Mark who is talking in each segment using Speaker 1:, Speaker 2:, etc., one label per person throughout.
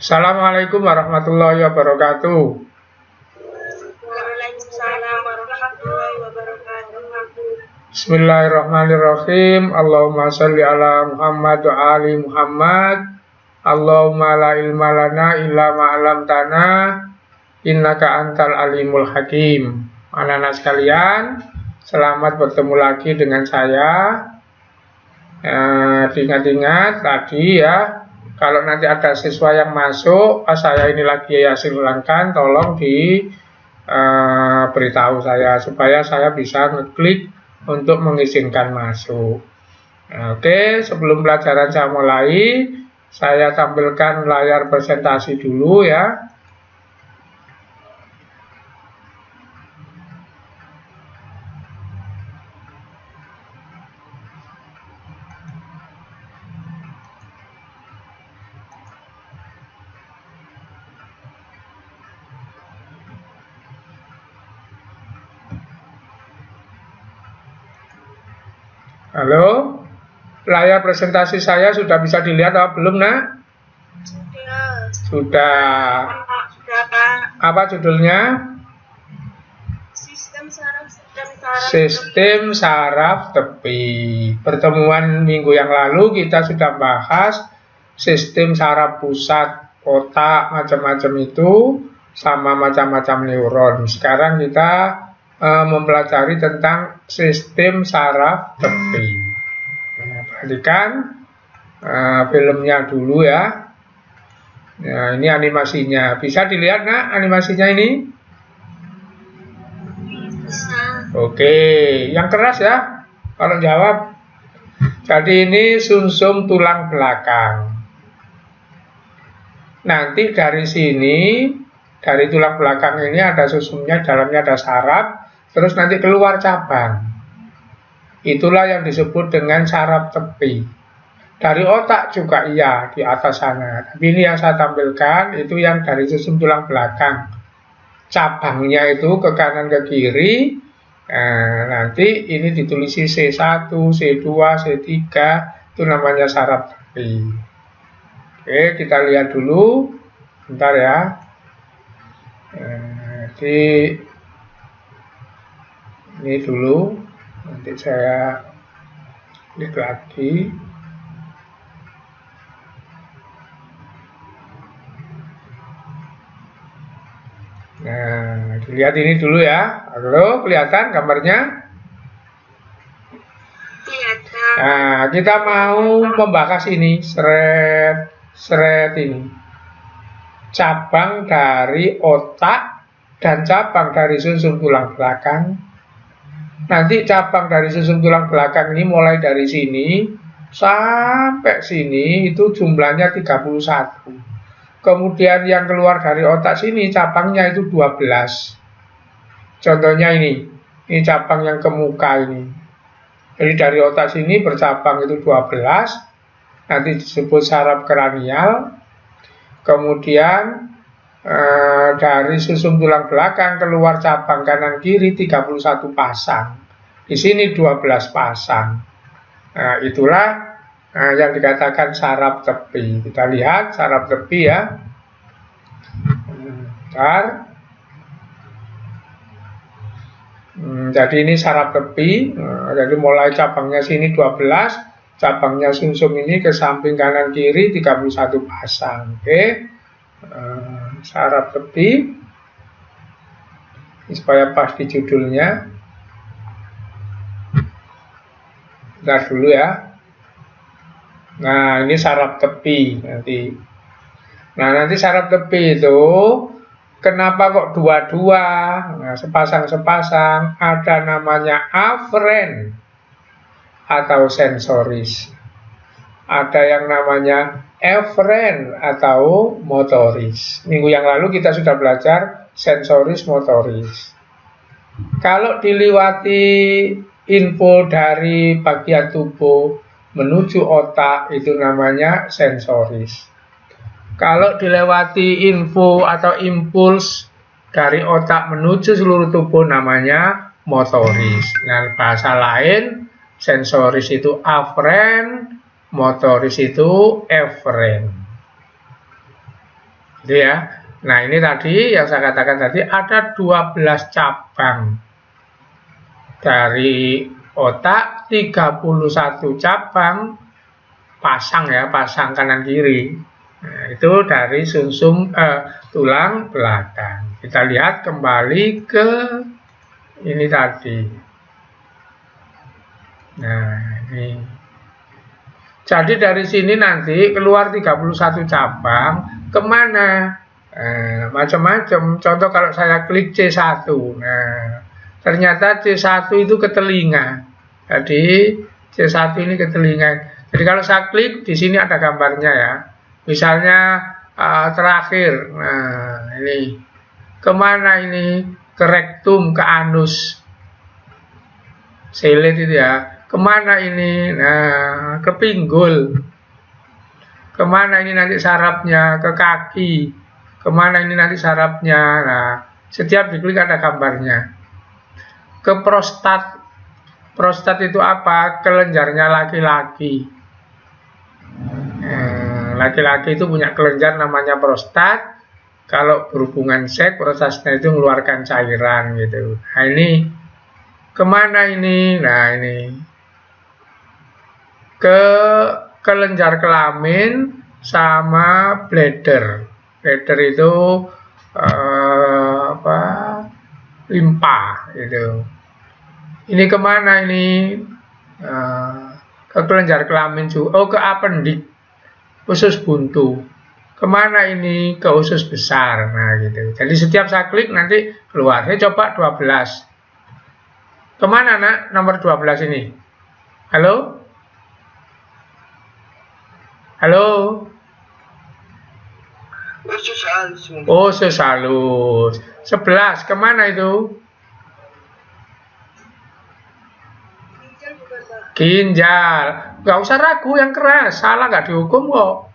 Speaker 1: Assalamualaikum warahmatullahi wabarakatuh.
Speaker 2: Waalaikumsalam warahmatullahi wabarakatuh.
Speaker 1: Bismillahirrahmanirrahim. Allahumma sholli ala Muhammad wa ali Muhammad. Allahumma la ilma lana illa ma 'allamtana innaka antal alimul hakim. Anak-anak sekalian, selamat bertemu lagi dengan saya. Ingat-ingat tadi ya, kalau nanti ada siswa yang masuk pas saya ini lagi Yasin ulangkan, tolong beritahu saya supaya saya bisa ngeklik untuk mengizinkan masuk. Oke, sebelum pelajaran saya mulai, saya tampilkan layar presentasi dulu ya. Halo, layar presentasi saya sudah bisa dilihat atau belum, nak? Sudah. Apa judulnya? Sistem saraf tepi. Pertemuan minggu yang lalu kita sudah bahas sistem saraf pusat, otak, macam-macam itu, sama macam-macam neuron. Sekarang kita mempelajari tentang sistem saraf tepi. Perhatikan filmnya dulu ya. Nah, ini animasinya. Bisa dilihat nggak animasinya ini? Oke, yang keras ya kalau jawab. Jadi ini sumsum tulang belakang. Nanti dari sini, dari tulang belakang ini ada sumsumnya, dalamnya ada saraf, terus nanti keluar cabang. Itulah yang disebut dengan saraf tepi. Dari otak juga iya, di atas sana. Tapi ini yang saya tampilkan, itu yang dari sumsum tulang belakang. Cabangnya itu ke kanan ke kiri. Nah, nanti ini ditulis C1, C2, C3, itu namanya saraf tepi. Oke, kita lihat dulu. Bentar ya. Jadi ini dulu, nanti saya klik lagi. Nah, dilihat ini dulu ya. Halo, kelihatan gambarnya?
Speaker 2: Kelihatan.
Speaker 1: Nah, kita mau membahas ini, seret ini. Cabang dari otak dan cabang dari sumsum tulang belakang. Nanti cabang dari sumsum tulang belakang ini mulai dari sini sampai sini itu jumlahnya 31. Kemudian yang keluar dari otak sini cabangnya itu 12. Contohnya ini cabang yang ke muka ini. Jadi dari otak sini bercabang itu 12. Nanti disebut saraf kranial. Kemudian dari sumsum tulang belakang keluar cabang kanan kiri 31 pasang. Di sini 12 pasang. Nah, itulah yang dikatakan saraf tepi. Kita lihat saraf tepi ya. Bentar. Jadi ini saraf tepi. Jadi mulai cabangnya sini 12, cabangnya sumsum ini ke samping kanan kiri 31 pasang. Oke. Saraf tepi. Ini supaya pas di judulnya. Bentar dulu ya. Nah, ini saraf tepi nanti. Nah, nanti saraf tepi itu kenapa kok dua-dua? Nah, sepasang-sepasang. Ada namanya aferen atau sensoris. Ada yang namanya eferen atau motoris. Minggu yang lalu kita sudah belajar sensoris motoris. Kalau dilewati info dari bagian tubuh menuju otak itu namanya sensoris. Kalau dilewati info atau impuls dari otak menuju seluruh tubuh namanya motoris. Nah, bahasa lain sensoris itu aferen, motoris itu eferen. Gitu ya. Nah, ini tadi yang saya katakan tadi ada 12 cabang dari otak, 31 cabang pasang ya, pasang kanan kiri. Nah, itu dari sumsum tulang belakang. Kita lihat kembali ke ini tadi. Nah, ini. Jadi dari sini nanti keluar 31 cabang, kemana? Macam-macam. Contoh kalau saya klik C1, nah ternyata C1 itu ke telinga. Jadi C1 ini ke telinga. Jadi kalau saya klik di sini ada gambarnya ya. Misalnya terakhir, nah ini kemana ini? Ke rektum, ke anus, selit itu ya. Kemana ini? Nah, ke pinggul. Kemana ini nanti sarafnya? Ke kaki. Kemana ini nanti sarafnya? Nah, setiap diklik ada gambarnya. Ke prostat. Prostat itu apa? Kelenjarnya laki-laki. Laki-laki itu punya kelenjar namanya prostat. Kalau berhubungan seks, prostatnya itu mengeluarkan cairan gitu. Nah, ini kemana ini? Nah, ini ke kelenjar kelamin sama bladder. Bladder itu limpa gitu. Ini kemana ini? Ke kelenjar kelamin juga. Oh, ke appendix, usus buntu. Kemana ini? Ke usus besar. Nah gitu. Jadi setiap saya klik nanti keluar. Saya coba 12. Kemana nak? Nomor 12 ini. Halo? Halo? Oh, usus halus. 11. Kemana itu? Ginjal. Gak usah ragu yang keras. Salah gak dihukum kok.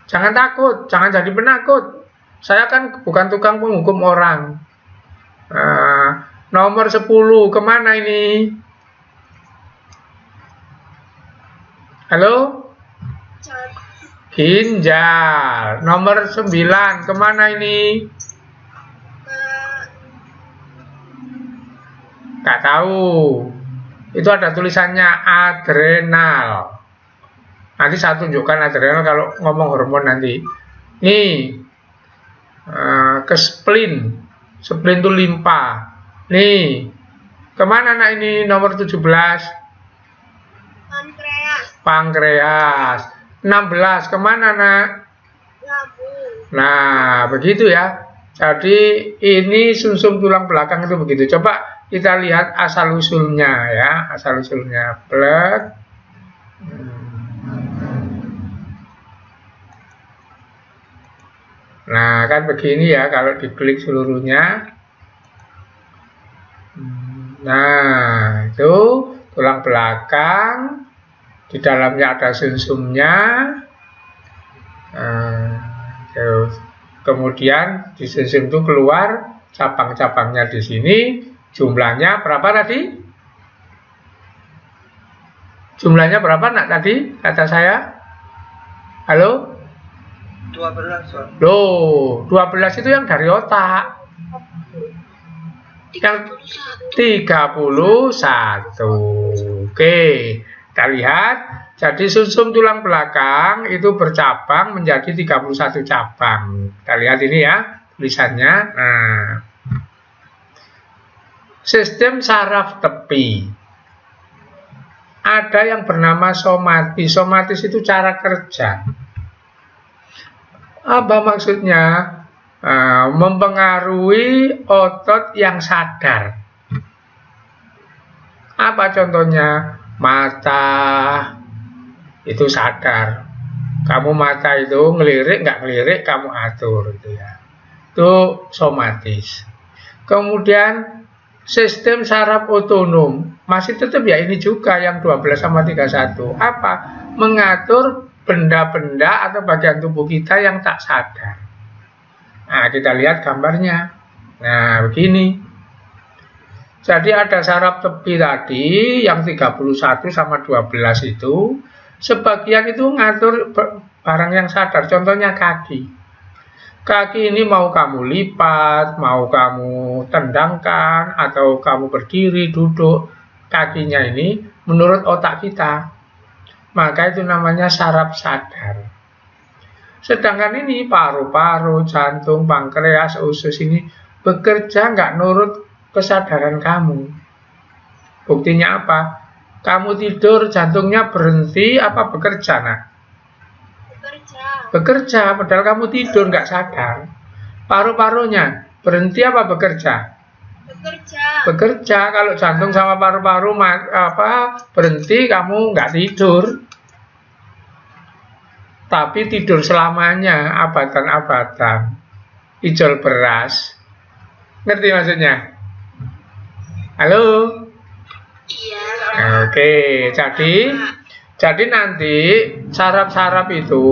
Speaker 1: Jangan takut. Jangan jadi penakut. Saya kan bukan tukang penghukum orang. Nah, nomor 10. Kemana ini? Halo? Ginjal. Nomor 9. Kemana ini? Gak tahu. Itu ada tulisannya adrenal. Nanti saya tunjukkan adrenal kalau ngomong hormon nanti. Nih, ke spleen. Spleen itu limpa. Nih, kemana nak ini nomor 17?
Speaker 2: Pankreas.
Speaker 1: Pankreas. 16, kemana nak?
Speaker 2: Lambung.
Speaker 1: Nah, begitu ya. Jadi ini sumsum tulang belakang itu begitu. Coba kita lihat asal usulnya ya, asal usulnya blood. Nah, kan begini ya kalau diklik seluruhnya. Nah, itu tulang belakang. Di dalamnya ada sumsumnya. Terus kemudian di sumsum itu keluar cabang-cabangnya di sini. Jumlahnya berapa tadi? Jumlahnya berapa nak tadi kata saya? Halo?
Speaker 2: 12.
Speaker 1: Loh, 12 itu yang dari otak. Yang 31. Oke, kita lihat. Jadi sumsum tulang belakang itu bercabang menjadi 31 cabang. Kita lihat ini ya tulisannya. Nah, sistem saraf tepi. Ada yang bernama somatis. Somatis itu cara kerja. Apa maksudnya? Mempengaruhi otot yang sadar. Apa contohnya? Mata itu sadar. Kamu mata itu ngelirik nggak ngelirik kamu atur gitu ya. Itu somatis. Kemudian sistem saraf otonom masih tetap ya ini juga yang 12 sama 31. Apa? Mengatur benda-benda atau bagian tubuh kita yang tak sadar. Nah, kita lihat gambarnya. Nah, begini. Jadi ada saraf tepi tadi yang 31 sama 12 itu. Sebagian itu ngatur barang yang sadar. Contohnya kaki. Kaki ini mau kamu lipat, mau kamu tendangkan, atau kamu berdiri, duduk, kakinya ini menurut otak kita. Maka itu namanya saraf sadar. Sedangkan ini paru-paru, jantung, pankreas, usus ini bekerja nggak nurut kesadaran kamu. Buktinya apa? Kamu tidur, jantungnya berhenti apa bekerja, nak? Bekerja, padahal kamu tidur nggak sadar. Paru-parunya berhenti apa bekerja? Bekerja. Kalau jantung sama paru-paru berhenti, kamu nggak tidur. Tapi tidur selamanya, abad-abad, ijol beras. Ngerti maksudnya? Halo?
Speaker 2: Iya.
Speaker 1: Oke, jadi nanti saraf-saraf itu,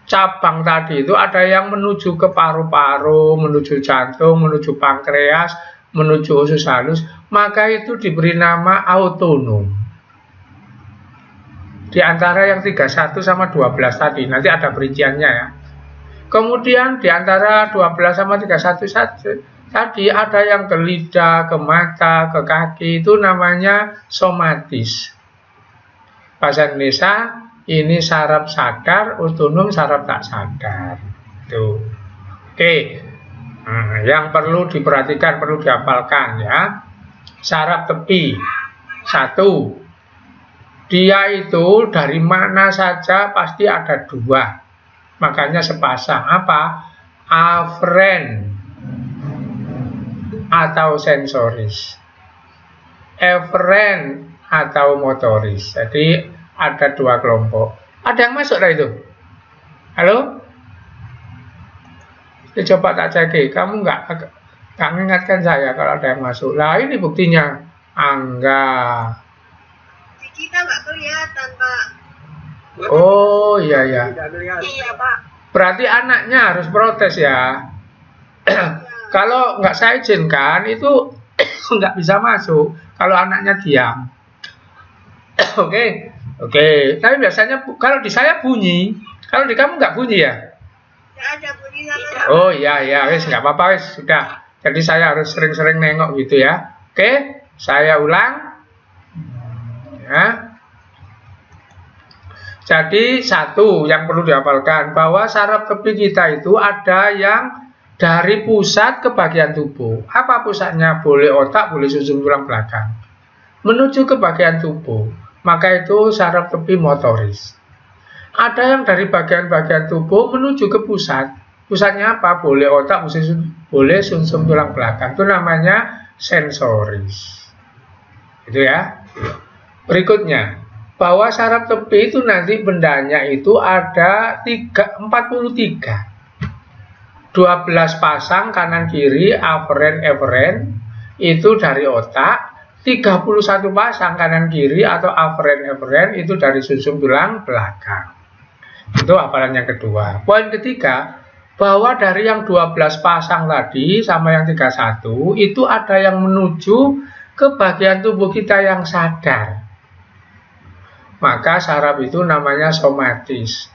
Speaker 1: cabang tadi itu ada yang menuju ke paru-paru, menuju jantung, menuju pankreas, menuju usus halus, maka itu diberi nama autonom. Di antara yang 31 sama 12 tadi, nanti ada perinciannya ya. Kemudian di antara 12 sama 31 tadi ada yang ke lidah, ke mata, ke kaki, itu namanya somatis. Bahasa Indonesia ini saraf sadar, otonom saraf tak sadar. Tuh. Oke. Yang perlu diperhatikan, perlu dihafalkan ya. Saraf tepi. 1. Dia itu dari mana saja pasti ada 2. Makanya sepasang. Apa? Aferen atau sensoris. Eferen atau motoris. Jadi ada 2 kelompok. Ada yang masuk lah itu? Halo? Ya, coba tak cek. Kamu nggak mengingatkan saya kalau ada yang masuk. Lah ini buktinya. Angga.
Speaker 2: Kita nggak kelihatan, Pak.
Speaker 1: Oh iya ya.
Speaker 2: Iya, Pak.
Speaker 1: Berarti anaknya harus protes ya. Kalau nggak saya izinkan itu nggak bisa masuk. Kalau anaknya diam. Oke. Tapi biasanya kalau di saya bunyi. Kalau di kamu nggak bunyi ya?
Speaker 2: Nggak ada bunyi sama.
Speaker 1: Oh iya, wes nggak apa-apa, wes sudah. Jadi saya harus sering-sering nengok gitu ya. Oke, saya ulang. Ya. Jadi 1 yang perlu dihafalkan bahwa saraf tepi kita itu ada yang dari pusat ke bagian tubuh. Apa pusatnya? Boleh otak, boleh susun tulang belakang. Menuju ke bagian tubuh. Maka itu saraf tepi motoris. Ada yang dari bagian-bagian tubuh menuju ke pusat. Pusatnya apa? Boleh otak, boleh sumsum tulang belakang. Itu namanya sensoris. Itu ya. Berikutnya, bahwa saraf tepi itu nanti bendanya itu ada 43. 12 pasang kanan kiri, aferen itu dari otak. 31 pasang kanan kiri atau aferen itu dari sumsum tulang belakang. Itu hafalan yang kedua. Poin ketiga, bahwa dari yang 12 pasang tadi sama yang 31 itu ada yang menuju ke bagian tubuh kita yang sadar. Maka saraf itu namanya somatis.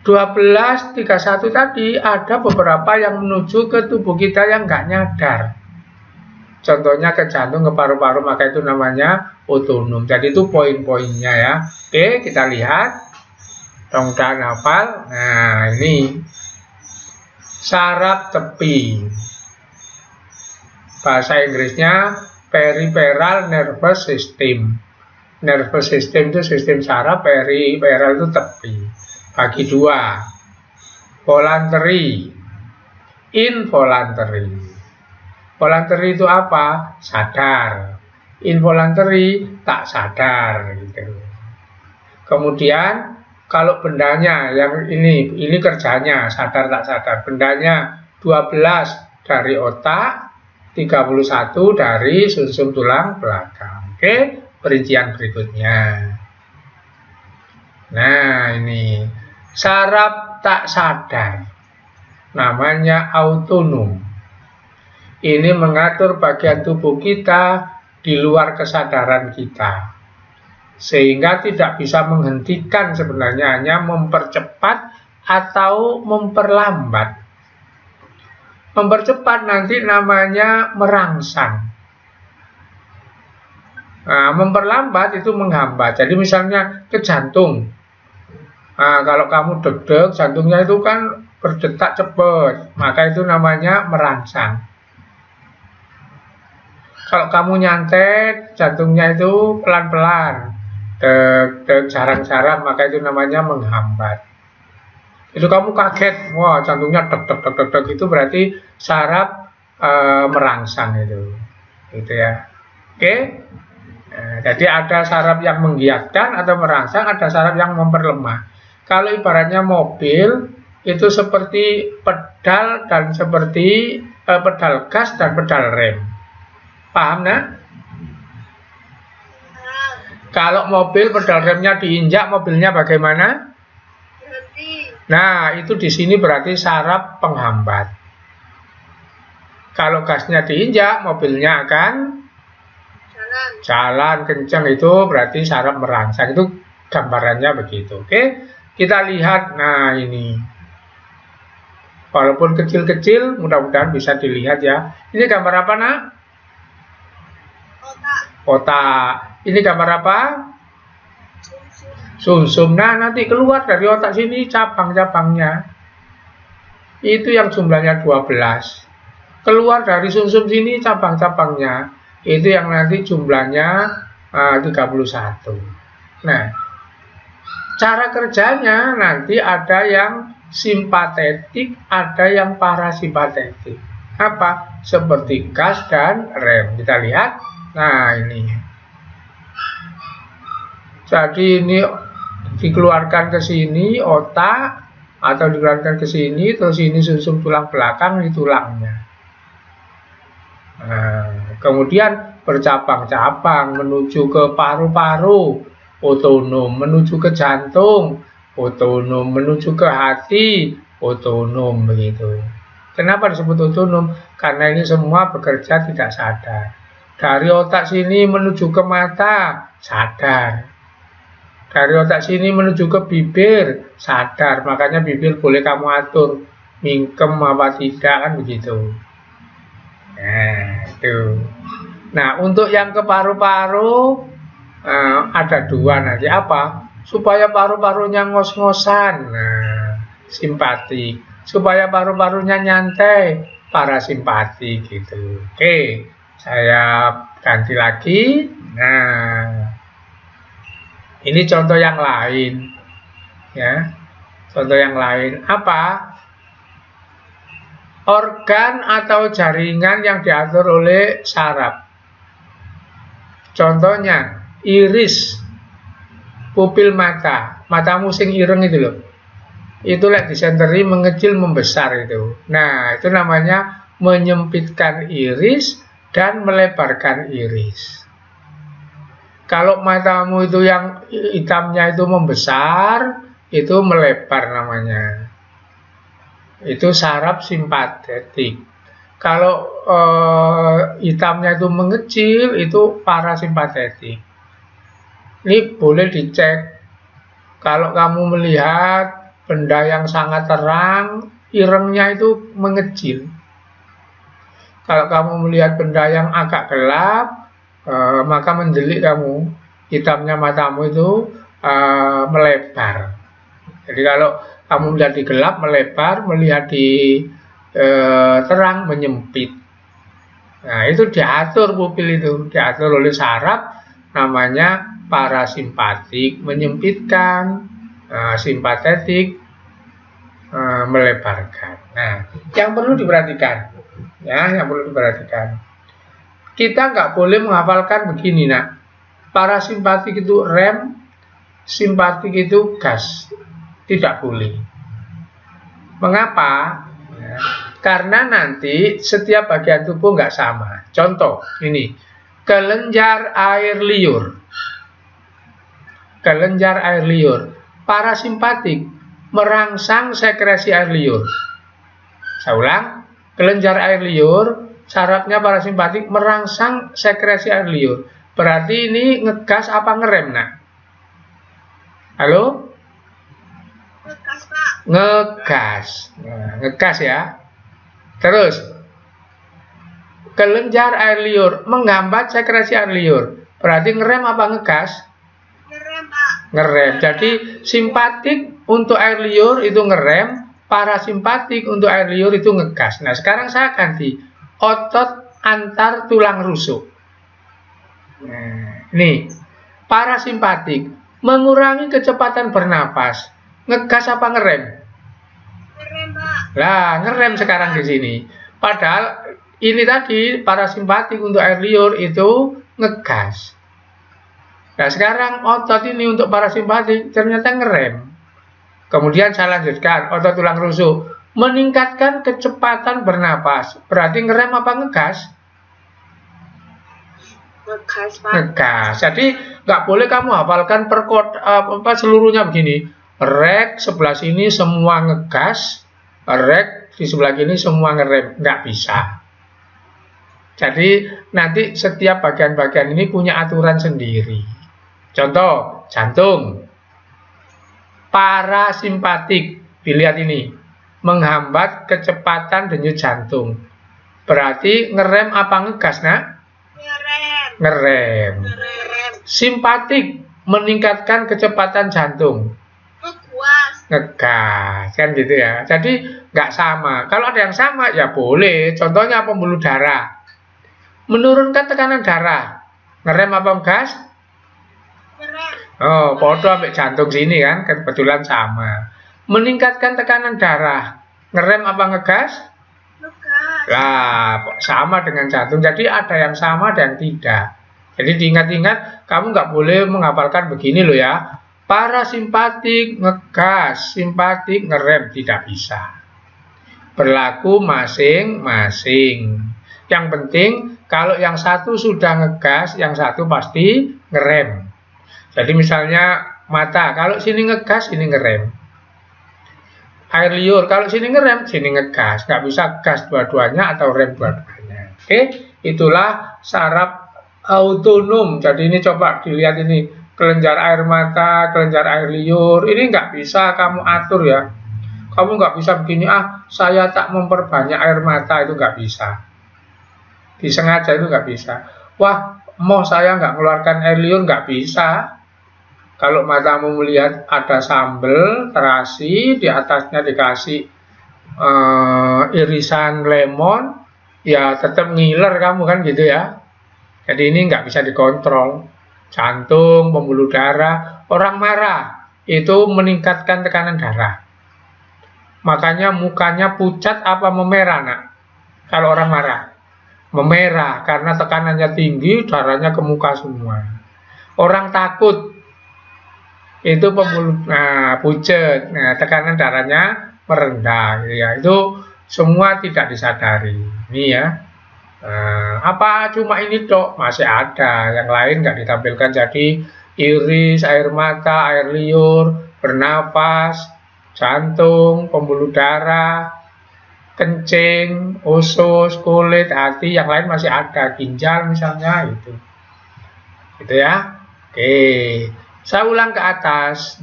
Speaker 1: 12, 31 tadi ada beberapa yang menuju ke tubuh kita yang nggak nyadar. Contohnya ke jantung, ke paru-paru, maka itu namanya otonom. Jadi itu poin-poinnya ya. Oke, kita lihat. Mudah-mudahan hafal. Nah, ini saraf tepi. Bahasa Inggrisnya peripheral nervous system. Nervous system itu sistem saraf, peripheral itu tepi. Bagi 2. Voluntary, involuntary. Voluntary itu apa? Sadar. Involuntary tak sadar gitu. Kemudian kalau bendanya yang ini kerjanya sadar tak sadar. Bendanya 12 dari otak, 31 dari sumsum tulang belakang. Oke, perincian berikutnya. Nah, ini saraf tak sadar. Namanya autonom. Ini mengatur bagian tubuh kita di luar kesadaran kita. Sehingga tidak bisa menghentikan, sebenarnya hanya mempercepat atau memperlambat. Mempercepat nanti namanya merangsang. Nah, memperlambat itu menghambat. Jadi misalnya ke jantung. Nah, kalau kamu deg-deg, jantungnya itu kan berdetak cepat, maka itu namanya merangsang. Kalau kamu nyantet, jantungnya itu pelan-pelan, deg-deg, jarang-jarang, maka itu namanya menghambat. Itu kamu kaget, wah jantungnya deg-deg, itu berarti saraf merangsang itu, gitu ya. Oke. Nah, jadi ada saraf yang menggiatkan atau merangsang, ada saraf yang memperlemah. Kalau ibaratnya mobil itu seperti pedal dan seperti pedal gas dan pedal rem. Paham nah? Kalau mobil pedal remnya diinjak, mobilnya bagaimana?
Speaker 2: Berhenti.
Speaker 1: Nah, itu di sini berarti saraf penghambat. Kalau gasnya diinjak, mobilnya akan jalan kencang, itu berarti saraf merangsang. Itu gambarannya begitu. Oke, kita lihat. Nah, ini walaupun kecil-kecil, mudah-mudahan bisa dilihat ya. Ini gambar apa nak?
Speaker 2: Otak.
Speaker 1: Otak. Ini gambar apa?
Speaker 2: Sumsum.
Speaker 1: Sumsum. Nah, nanti keluar dari otak sini cabang-cabangnya. Itu yang jumlahnya 12. Keluar dari sumsum sini cabang-cabangnya. Itu yang nanti jumlahnya 31. Nah, cara kerjanya nanti ada yang simpatetik, ada yang parasimpatetik. Apa? Seperti gas dan rem. Kita lihat. Nah, ini. Jadi ini dikeluarkan ke sini otak, atau dikeluarkan ke sini, terus ini sumsum tulang belakang, ini tulangnya. Nah, kemudian bercabang-cabang menuju ke paru-paru, otonom, menuju ke jantung, otonom, menuju ke hati, otonom, begitu. Kenapa disebut otonom? Karena ini semua bekerja tidak sadar. Dari otak sini menuju ke mata, sadar. Dari otak sini menuju ke bibir, sadar. Makanya bibir boleh kamu atur, mingkem apa tidak, kan begitu. Nah, itu. Nah, untuk yang ke paru-paru ada dua nanti. Apa? Supaya paru-parunya ngos-ngosan, nah, simpatik. Supaya paru-parunya nyantai, parasimpatik gitu. Oke, saya ganti lagi. Nah, ini contoh yang lain, ya. Contoh yang lain apa? Organ atau jaringan yang diatur oleh saraf. Contohnya iris, pupil mata, matamu sing ireng itu loh. Itu lek disenteri mengecil membesar itu. Nah, itu namanya menyempitkan iris dan melebarkan iris. Kalau matamu itu yang hitamnya itu membesar, itu melebar namanya. Itu saraf simpatetik. Kalau hitamnya itu mengecil, itu parasimpatetik. Ini boleh dicek. Kalau kamu melihat benda yang sangat terang, irengnya itu mengecil. Kalau kamu melihat benda yang agak gelap, maka mendelik kamu, hitamnya matamu itu melebar. Jadi kalau kamu melihat di gelap melebar, melihat di terang menyempit. Nah, itu diatur pupil itu, diatur oleh saraf, namanya parasimpatik menyempitkan, simpatetik melebarkan. Nah, yang perlu diperhatikan, ya, yang perlu diperhatikan. Kita nggak boleh menghafalkan begini, nak. Parasimpatik itu rem, simpatik itu gas. Tidak boleh. Mengapa? Ya, karena nanti setiap bagian tubuh nggak sama. Contoh, ini kelenjar air liur. Kelenjar air liur. Parasimpatik merangsang sekresi air liur. Saya ulang, kelenjar air liur, sarafnya parasimpatik merangsang sekresi air liur. Berarti ini ngegas apa ngerem, nak? Halo?
Speaker 2: Ngegas, Pak.
Speaker 1: ngegas. Nah, ngegas ya. Terus kelenjar air liur menghambat sekresi air liur. Berarti ngerem apa ngegas?
Speaker 2: Ngerem, Pak.
Speaker 1: Ngerem. Jadi simpatik untuk air liur itu ngerem, parasimpatik untuk air liur itu ngegas. Nah, sekarang saya ganti otot antar tulang rusuk. Nah, nih, parasimpatik mengurangi kecepatan bernapas. Ngegas apa ngerem?
Speaker 2: Ngerem, Pak.
Speaker 1: Lah, ngerem sekarang di sini. Padahal ini tadi parasimpatik untuk air liur itu ngegas. Nah, sekarang otot ini untuk parasimpatik ternyata ngerem. Kemudian saya lanjutkan, otot tulang rusuk meningkatkan kecepatan bernapas. Berarti ngerem apa ngegas?
Speaker 2: Ngegas, Pak.
Speaker 1: Ngegas. Jadi nggak boleh kamu hafalkan seluruhnya begini. Rek sebelah sini semua ngegas, rek di sebelah kini semua ngerem. Nggak bisa. Jadi nanti setiap bagian-bagian ini punya aturan sendiri. Contoh, jantung. Parasimpatik, dilihat ini, menghambat kecepatan denyut jantung. Berarti ngerem apa ngegas, nak?
Speaker 2: Ngerem.
Speaker 1: Ngerem.
Speaker 2: Ngerem.
Speaker 1: Simpatik, meningkatkan kecepatan jantung.
Speaker 2: Ngegas.
Speaker 1: Ngegas, kan gitu ya. Jadi nggak sama. Kalau ada yang sama, ya boleh. Contohnya pembuluh darah. Menurunkan tekanan darah. Ngerem apa ngegas?
Speaker 2: Ngerem.
Speaker 1: Oh, podo sampai jantung sini kan, kebetulan sama. Meningkatkan tekanan darah. Ngerem apa ngegas?
Speaker 2: Ngegas.
Speaker 1: Lah, sama dengan jantung. Jadi ada yang sama, ada yang tidak. Jadi diingat-ingat, kamu nggak boleh menghafalkan begini loh ya. Parasimpatik ngegas, simpatik ngerem, tidak bisa. Berlaku masing-masing. Yang penting kalau yang satu sudah ngegas, yang satu pasti ngerem. Jadi misalnya mata, kalau sini ngegas, sini ngerem. Air liur, kalau sini ngerem, sini ngegas. Nggak bisa gas dua-duanya atau rem dua-duanya. Oke, itulah saraf autonom. Jadi ini coba dilihat ini, kelenjar air mata, kelenjar air liur. Ini nggak bisa kamu atur ya. Kamu nggak bisa begini, saya tak memperbanyak air mata, itu nggak bisa. Disengaja itu nggak bisa. Wah, mau saya nggak mengeluarkan air liur, nggak bisa. Kalau matamu melihat ada sambal terasi, di atasnya dikasih irisan lemon, ya tetap ngiler kamu kan gitu ya. Jadi ini nggak bisa dikontrol. Jantung, pembuluh darah, orang marah itu meningkatkan tekanan darah. Makanya mukanya pucat apa memerah, nak? Kalau orang marah, memerah karena tekanannya tinggi, darahnya ke muka semua. Orang takut itu pembuluh, pucat, tekanan darahnya merendah, gitu ya. Itu semua tidak disadari. Ini ya. Apa cuma ini dok? Masih ada yang lain nggak ditampilkan. Jadi iris, air mata, air liur, bernapas, jantung, pembuluh darah, kencing, usus, kulit, hati, yang lain masih ada, ginjal misalnya itu. Gitu ya. Oke. Saya ulang ke atas.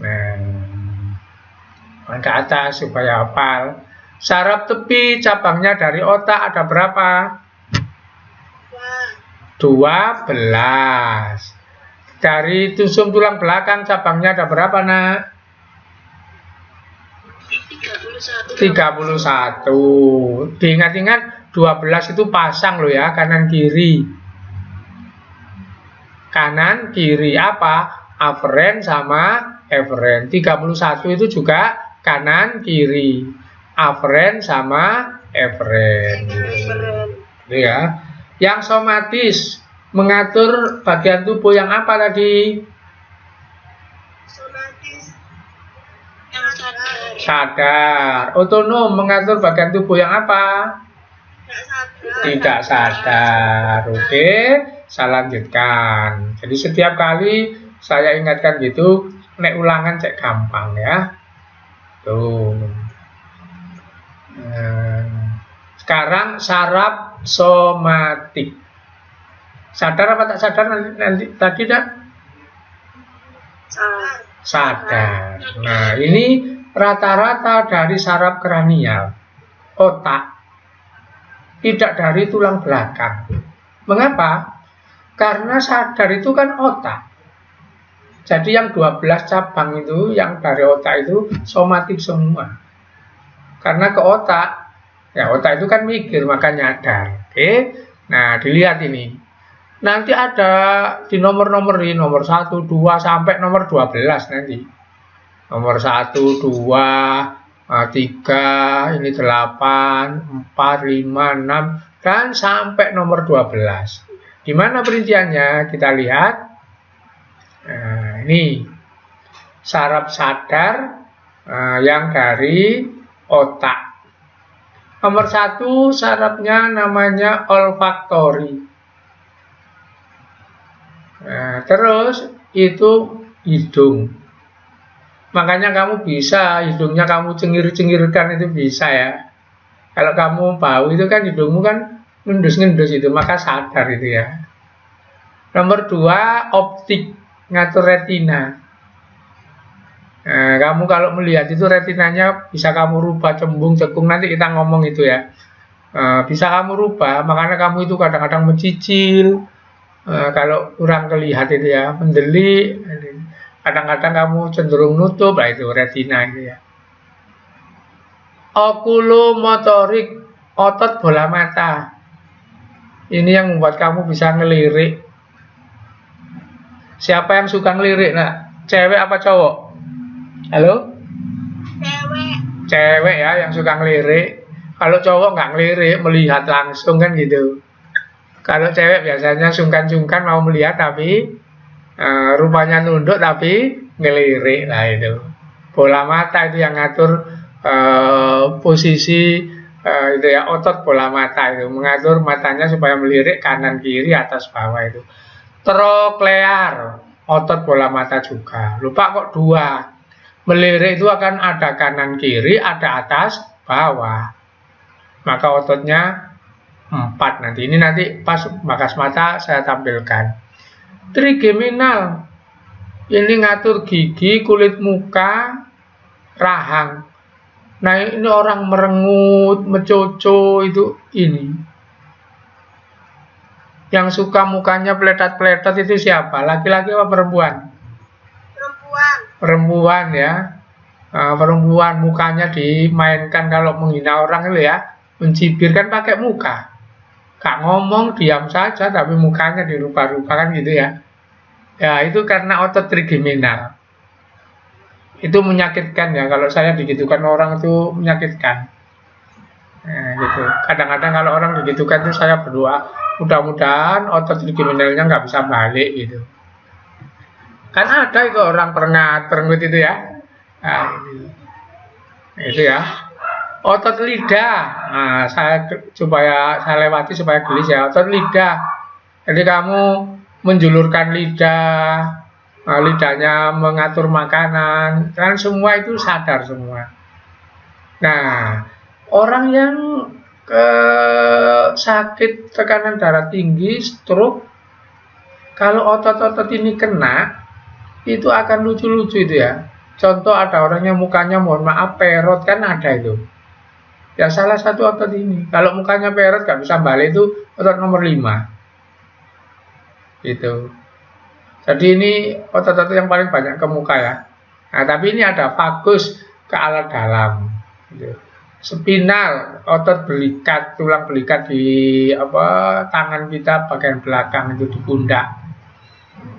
Speaker 1: Ulang ke atas supaya hafal. Saraf tepi cabangnya dari otak ada berapa? 12. Dari tusuk tulang belakang cabangnya ada berapa, nak? 31. Diingat-ingat 12 itu pasang loh ya, kanan kiri. Kanan kiri apa? Aferen sama eferen. 31 itu juga kanan kiri. Aferen sama eferen. Gitu ya. Yang somatis mengatur bagian tubuh yang apa tadi?
Speaker 2: Somatis. Yang sadar.
Speaker 1: Sadar. Otonom mengatur bagian tubuh yang apa? Tidak sadar. Oke, saya lanjutkan. Jadi setiap kali saya ingatkan gitu, nek ulangan cek gampang ya. Tuh. Sekarang saraf somatik. Sadar apa tak sadar nanti tadi dah?
Speaker 2: Sadar.
Speaker 1: Sadar. Nah, ini rata-rata dari saraf kranial, otak, tidak dari tulang belakang. Mengapa? Karena sadar itu kan otak. Jadi yang 12 cabang itu, yang dari otak itu somatik semua. Karena ke otak, ya otak itu kan mikir, maka nyadar. Oke, nah dilihat ini. Nanti ada di nomor-nomor ini, nomor 1, 2, sampai nomor 12 nanti. Nomor 1, 2, 3, ini 8, 4, 5, 6, dan sampai nomor 12. Gimana perinciannya? Kita lihat. Nah, ini saraf sadar yang dari otak. Nomor 1 sarafnya namanya olfaktori. Nah, terus itu hidung. Makanya kamu bisa hidungnya kamu cengir-cengirkan, itu bisa ya. Kalau kamu bau itu kan hidungmu kan ngendus-ngendus itu, maka sadar itu ya. Nomor 2 optik, ngatur retina. Nah, kamu kalau melihat itu retinanya bisa kamu rubah cembung, cekung, nanti kita ngomong itu ya. Bisa kamu rubah, makanya kamu itu kadang-kadang mencicil, kalau kurang terlihat itu ya, mendelik, kadang-kadang kamu cenderung nutup, lah itu retina itu ya. Okulomotorik, otot bola mata. Ini yang membuat kamu bisa ngelirik. Siapa yang suka ngelirik, nak? Cewek apa cowok? Halo?
Speaker 2: Cewek.
Speaker 1: Cewek ya yang suka ngelirik. Kalau cowok nggak ngelirik, melihat langsung kan gitu. Kalau cewek biasanya sungkan-sungkan mau melihat tapi rupanya nunduk tapi ngelirik lah itu. Bola mata itu yang ngatur posisi itu ya, otot bola mata itu mengatur matanya supaya melirik kanan kiri atas bawah itu. Troklear, otot bola mata juga. Lupa kok 2. Melirik itu akan ada kanan kiri, ada atas bawah. Maka ototnya 4 nanti. Ini nanti pas bakas mata saya tampilkan. Trigeminal, ini ngatur gigi, kulit muka, rahang. Nah ini orang merengut, mecoco itu ini. Yang suka mukanya peletat-peletat itu siapa? Laki-laki apa perempuan?
Speaker 2: Perempuan.
Speaker 1: Perempuan ya. Perempuan mukanya dimainkan kalau menghina orang itu ya, mencibirkan pakai muka. Gak ngomong, diam saja, tapi mukanya dirubah-rubahkan gitu ya. Ya itu karena otot trigeminal. Itu menyakitkan ya, kalau saya digitukan orang itu menyakitkan. Nah, gitu. Kadang-kadang kalau orang digitukan itu saya berdoa, mudah-mudahan otot trigeminalnya nggak bisa balik gitu. Kan ada itu orang perengut itu ya. Nah, itu ya. Otot lidah. Nah, supaya saya lewati supaya gelis ya. Otot lidah. Jadi kamu menjulurkan lidah, lidahnya mengatur makanan, kan semua itu sadar semua. Nah, orang yang sakit tekanan darah tinggi, stroke, kalau otot-otot ini kena, itu akan lucu-lucu itu ya. Contoh ada orang yang mukanya mohon maaf perot, kan ada itu. Ya salah satu otot ini. Kalau mukanya perot gak bisa balik itu otot nomor 5. Gitu. Jadi ini otot-otot yang paling banyak ke muka ya. Nah, tapi ini ada vagus ke alat dalam. Gitu. Spinal, otot belikat, tulang belikat di tangan kita bagian belakang itu di pundak.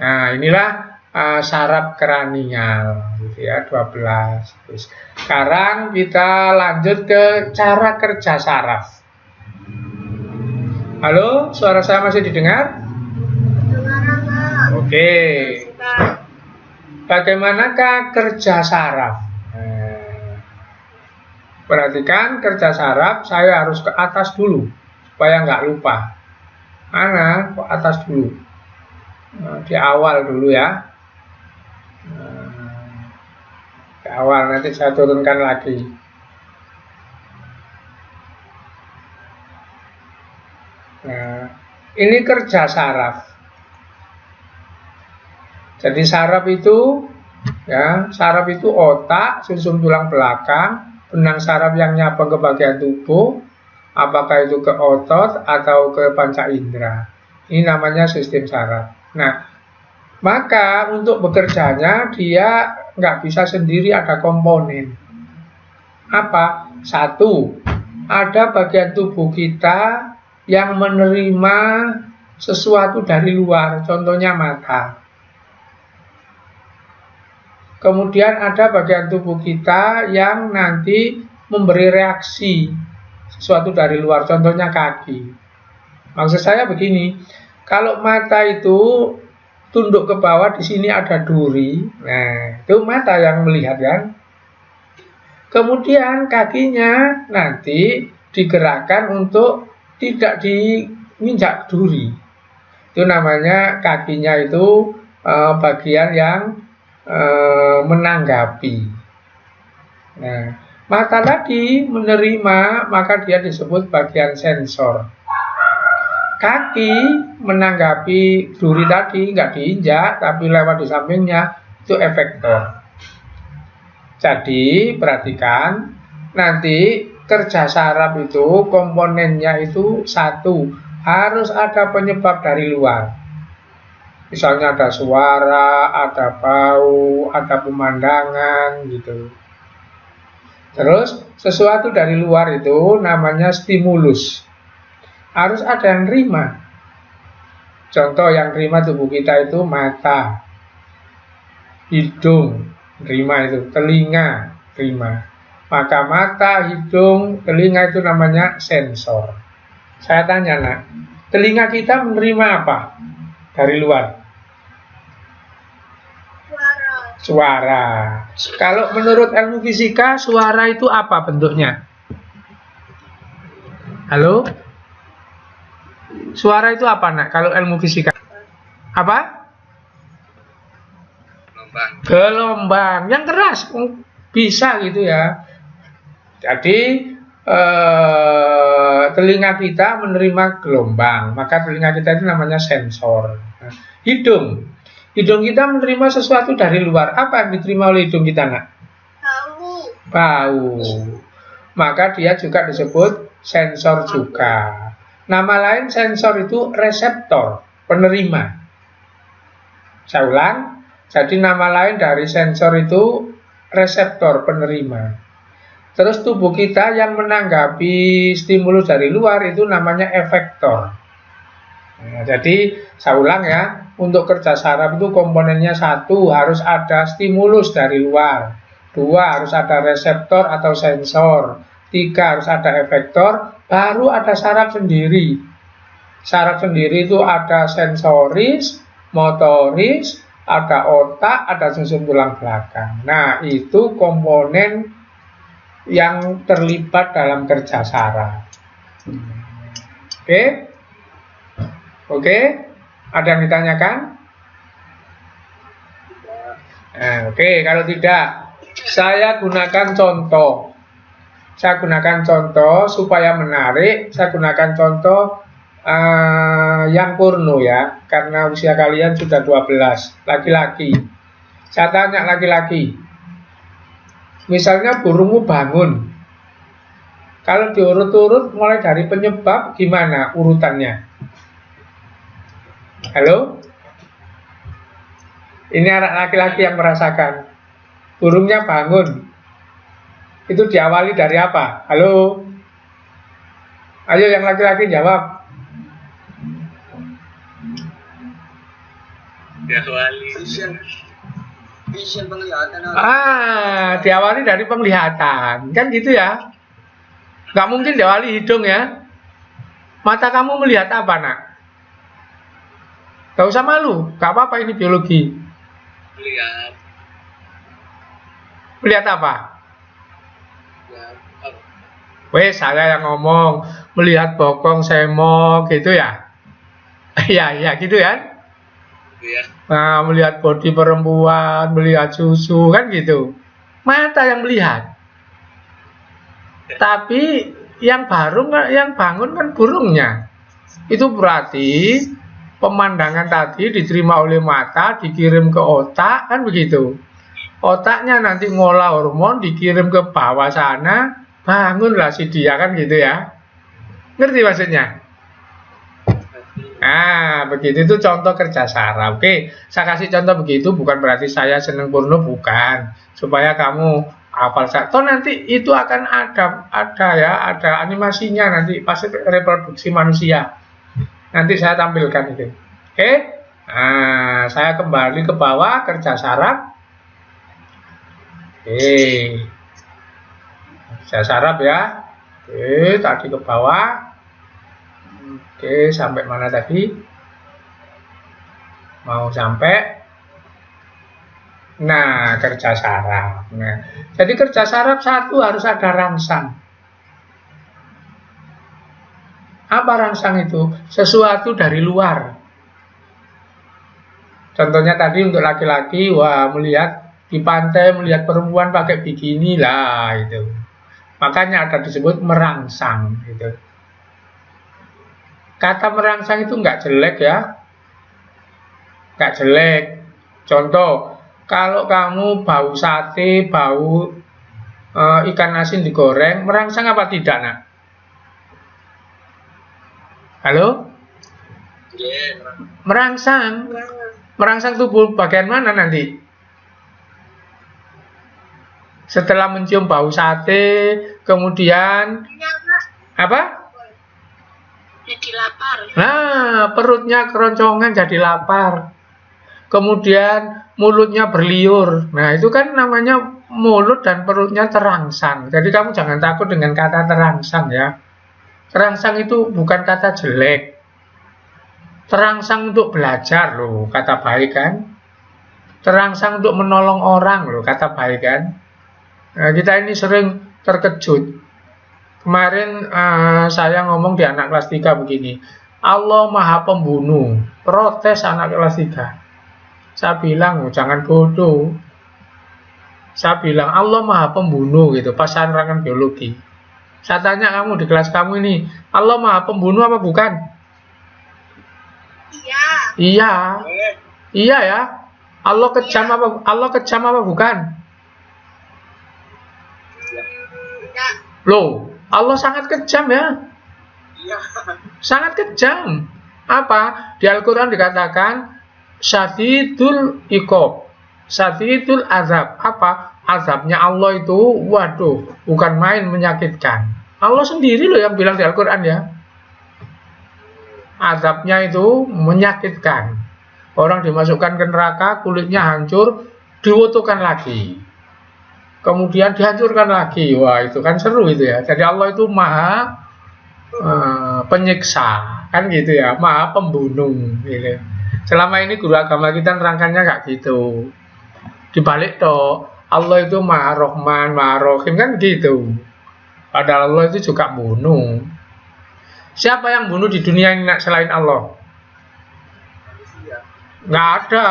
Speaker 1: Nah, inilah saraf kranial gitu ya, 12. Terus, sekarang kita lanjut ke cara kerja saraf. Halo, suara saya masih didengar? Oke. Bagaimanakah kerja saraf? Perhatikan kerja saraf, saya harus ke atas dulu supaya nggak lupa. Mana? Ke atas dulu. Di awal dulu ya. Di awal, nanti saya turunkan lagi. Nah, ini kerja saraf. Jadi saraf itu Ya, saraf itu otak, sumsum tulang belakang, benang saraf yang nyabang ke bagian tubuh, apakah itu ke otot atau ke panca indera. Ini namanya sistem saraf. Nah, maka untuk bekerjanya dia nggak bisa sendiri, ada komponen. Apa? Satu, ada bagian tubuh kita yang menerima sesuatu dari luar, contohnya mata. Kemudian ada bagian tubuh kita yang nanti memberi reaksi sesuatu dari luar, contohnya kaki. Maksud saya begini, kalau mata itu tunduk ke bawah, di sini ada duri, nah itu mata yang melihat kan. Kemudian kakinya nanti digerakkan untuk tidak diinjak duri. Itu namanya kakinya itu bagian yang menanggapi. Nah, mata tadi menerima, maka dia disebut bagian sensor. Kaki menanggapi duri tadi, nggak diinjak, tapi lewat di sampingnya, itu efektor. Jadi perhatikan, nanti kerja saraf itu komponennya itu satu, harus ada penyebab dari luar. Misalnya ada suara, ada bau, ada pemandangan gitu. Terus sesuatu dari luar itu namanya stimulus. Harus ada yang terima. Contoh yang terima tubuh kita itu mata, hidung, terima itu, telinga, terima. Maka mata, hidung, telinga itu namanya sensor. Saya tanya nak, telinga kita menerima apa dari luar? Suara. Kalau menurut ilmu fisika, suara itu apa bentuknya? Halo? Suara itu apa nak? Kalau ilmu fisika? Apa? Gelombang. Yang keras bisa gitu ya. Jadi telinga kita menerima gelombang, maka telinga kita itu namanya sensor. Nah, hidung kita menerima sesuatu dari luar. Apa yang diterima oleh hidung kita nak? Bau. Maka dia juga disebut sensor juga. Nama lain sensor itu reseptor, penerima. Saya ulang. Jadi nama lain dari sensor itu reseptor, penerima. Terus tubuh kita yang menanggapi stimulus dari luar itu namanya efektor. Nah, jadi saya ulang ya, untuk kerja saraf itu komponennya satu, harus ada stimulus dari luar. Dua, harus ada reseptor atau sensor. Tiga, harus ada efektor, baru ada saraf sendiri. Saraf sendiri itu ada sensoris, motoris, ada otak, ada sumsum tulang belakang. Nah, itu komponen yang terlibat dalam kerja saraf. Oke? Oke? Ada yang ditanyakan? Nah, oke, kalau tidak, saya gunakan contoh. Saya gunakan contoh supaya menarik. Saya gunakan contoh yang porno ya, karena usia kalian sudah 12, laki-laki. Saya tanya laki-laki, misalnya burungmu bangun, kalau diurut-urut mulai dari penyebab gimana urutannya? Halo? Ini anak laki-laki yang merasakan burungnya bangun, itu diawali dari apa? Halo? Ayo yang laki-laki jawab. Diawali dari penglihatan, kan gitu ya? Gak mungkin diawali hidung ya. Mata kamu melihat apa nak? Gak usah malu, gak apa-apa, ini biologi. Melihat apa? Wes saya yang ngomong, melihat bokong semok gitu ya? Iya gitu ya? Nah, melihat bodi perempuan, melihat susu, kan gitu. Mata yang melihat. Tapi yang bangun kan burungnya. Itu berarti pemandangan tadi diterima oleh mata, dikirim ke otak, kan begitu. Otaknya nanti ngolah hormon, dikirim ke bawah sana, bangunlah si dia, kan gitu ya. Ngerti maksudnya? Nah, begitu itu contoh kerja saraf. Oke, saya kasih contoh begitu bukan berarti saya seneng porno, bukan. Supaya kamu hafal. Toh nanti itu akan ada animasinya nanti pas reproduksi manusia. Nanti saya tampilkan itu. Oke. Nah, saya kembali ke bawah kerja saraf. Oke. Kerja saraf ya. Oke, tadi ke bawah. Oke, sampai mana tadi? Mau sampai. Nah, kerja saraf. Nah, jadi kerja saraf satu harus ada rangsang. Apa rangsang itu? Sesuatu dari luar. Contohnya tadi untuk laki-laki, wah melihat di pantai, melihat perempuan pakai bikini lah itu. Makanya ada disebut merangsang gitu. Kata merangsang itu nggak jelek ya, nggak jelek. Contoh, kalau kamu bau sate, bau ikan asin digoreng, merangsang apa tidak, nak? Halo? Merangsang. Merangsang tubuh bagian mana nanti? Setelah mencium bau sate, kemudian apa?
Speaker 2: Jadi lapar.
Speaker 1: Nah, perutnya keroncongan jadi lapar. Kemudian mulutnya berliur. Nah, itu kan namanya mulut dan perutnya terangsang. Jadi kamu jangan takut dengan kata terangsang ya. Terangsang itu bukan kata jelek. Terangsang untuk belajar loh, kata baik kan. Terangsang untuk menolong orang loh, kata baik kan. Nah, kita ini sering terkejut. Kemarin saya ngomong di anak kelas 3 begini, Allah Maha Pembunuh. Protes anak kelas 3. Saya bilang, jangan bodoh. Saya bilang Allah Maha Pembunuh gitu, pas saya nerangkan biologi. Saya tanya kamu di kelas kamu ini, Allah Maha Pembunuh apa bukan?
Speaker 2: Iya.
Speaker 1: Iya. Iya ya. Allah kejam apa? Allah kejam apa bukan?
Speaker 2: Enggak.
Speaker 1: Loh, Allah sangat kejam ya.
Speaker 2: Iya.
Speaker 1: Sangat kejam. Apa? Di Al-Quran dikatakan syadidul iqab, syadidul azab. Apa? Azabnya Allah itu, waduh, bukan main, menyakitkan. Allah sendiri loh yang bilang di Al-Quran ya. Azabnya itu menyakitkan. Orang dimasukkan ke neraka, kulitnya hancur, diwutukan lagi. Kemudian dihancurkan lagi. Wah, itu kan seru itu ya. Jadi Allah itu maha penyiksa, kan gitu ya, maha pembunuh gitu. Selama ini guru agama kita nerangkannya gak gitu. Dibalik toh, Allah itu maha Rahman, maha Rahim, kan gitu. Padahal Allah itu juga bunuh. Siapa yang bunuh di dunia ini selain Allah? Nggak ada.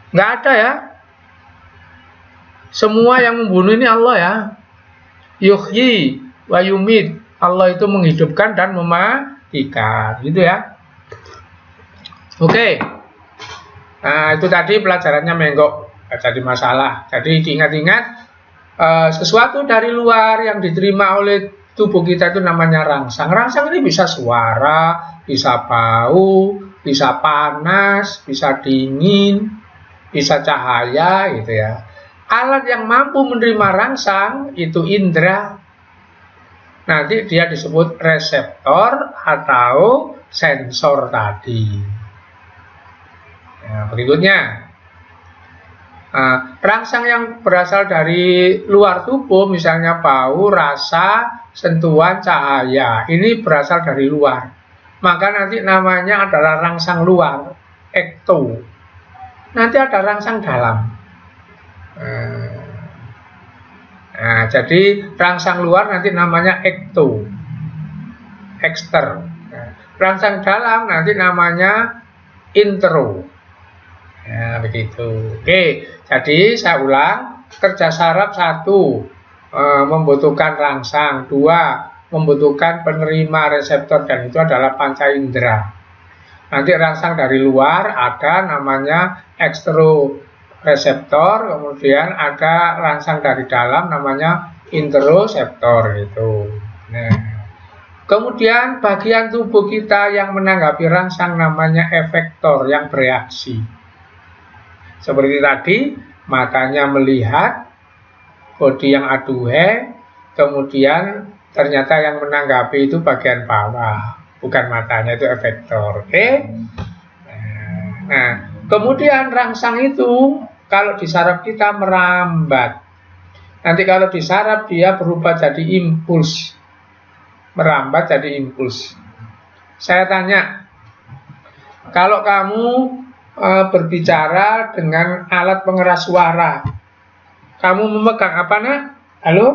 Speaker 1: Nggak ada ya. Semua yang membunuh ini Allah ya. Yuhyi wa yumit. Allah itu menghidupkan dan mematikan, gitu ya. Oke. Nah, itu tadi pelajarannya menggok, nggak jadi masalah. Jadi diingat-ingat, sesuatu dari luar yang diterima oleh tubuh kita itu namanya rangsang. Rangsang ini bisa suara, bisa bau, bisa panas, bisa dingin, bisa cahaya, gitu ya. Alat yang mampu menerima rangsang itu indera. Nanti dia disebut reseptor atau sensor tadi. Nah, berikutnya, rangsang yang berasal dari luar tubuh, misalnya bau, rasa, sentuhan, cahaya, ini berasal dari luar. Maka nanti namanya adalah rangsang luar, ekto. Nanti ada rangsang dalam. Nah, jadi rangsang luar nanti namanya ekto, ekster. Rangsang dalam nanti namanya intro. Nah, begitu. Oke, jadi saya ulang, kerja saraf 1, membutuhkan rangsang. 2, membutuhkan penerima reseptor, dan itu adalah panca indera. Nanti rangsang dari luar ada namanya ekstro reseptor, kemudian ada rangsang dari dalam namanya interoseptor gitu. Nah, kemudian bagian tubuh kita yang menanggapi rangsang namanya efektor yang bereaksi. Seperti tadi, matanya melihat, bodi yang aduhe, kemudian ternyata yang menanggapi itu bagian bawah, bukan matanya, itu efektor. Oke? Nah, kemudian rangsang itu kalau di saraf kita merambat. Nanti kalau di saraf dia berubah jadi impuls. Merambat jadi impuls. Saya tanya, kalau kamu berbicara dengan alat pengeras suara, kamu memegang apa, nak? Halo?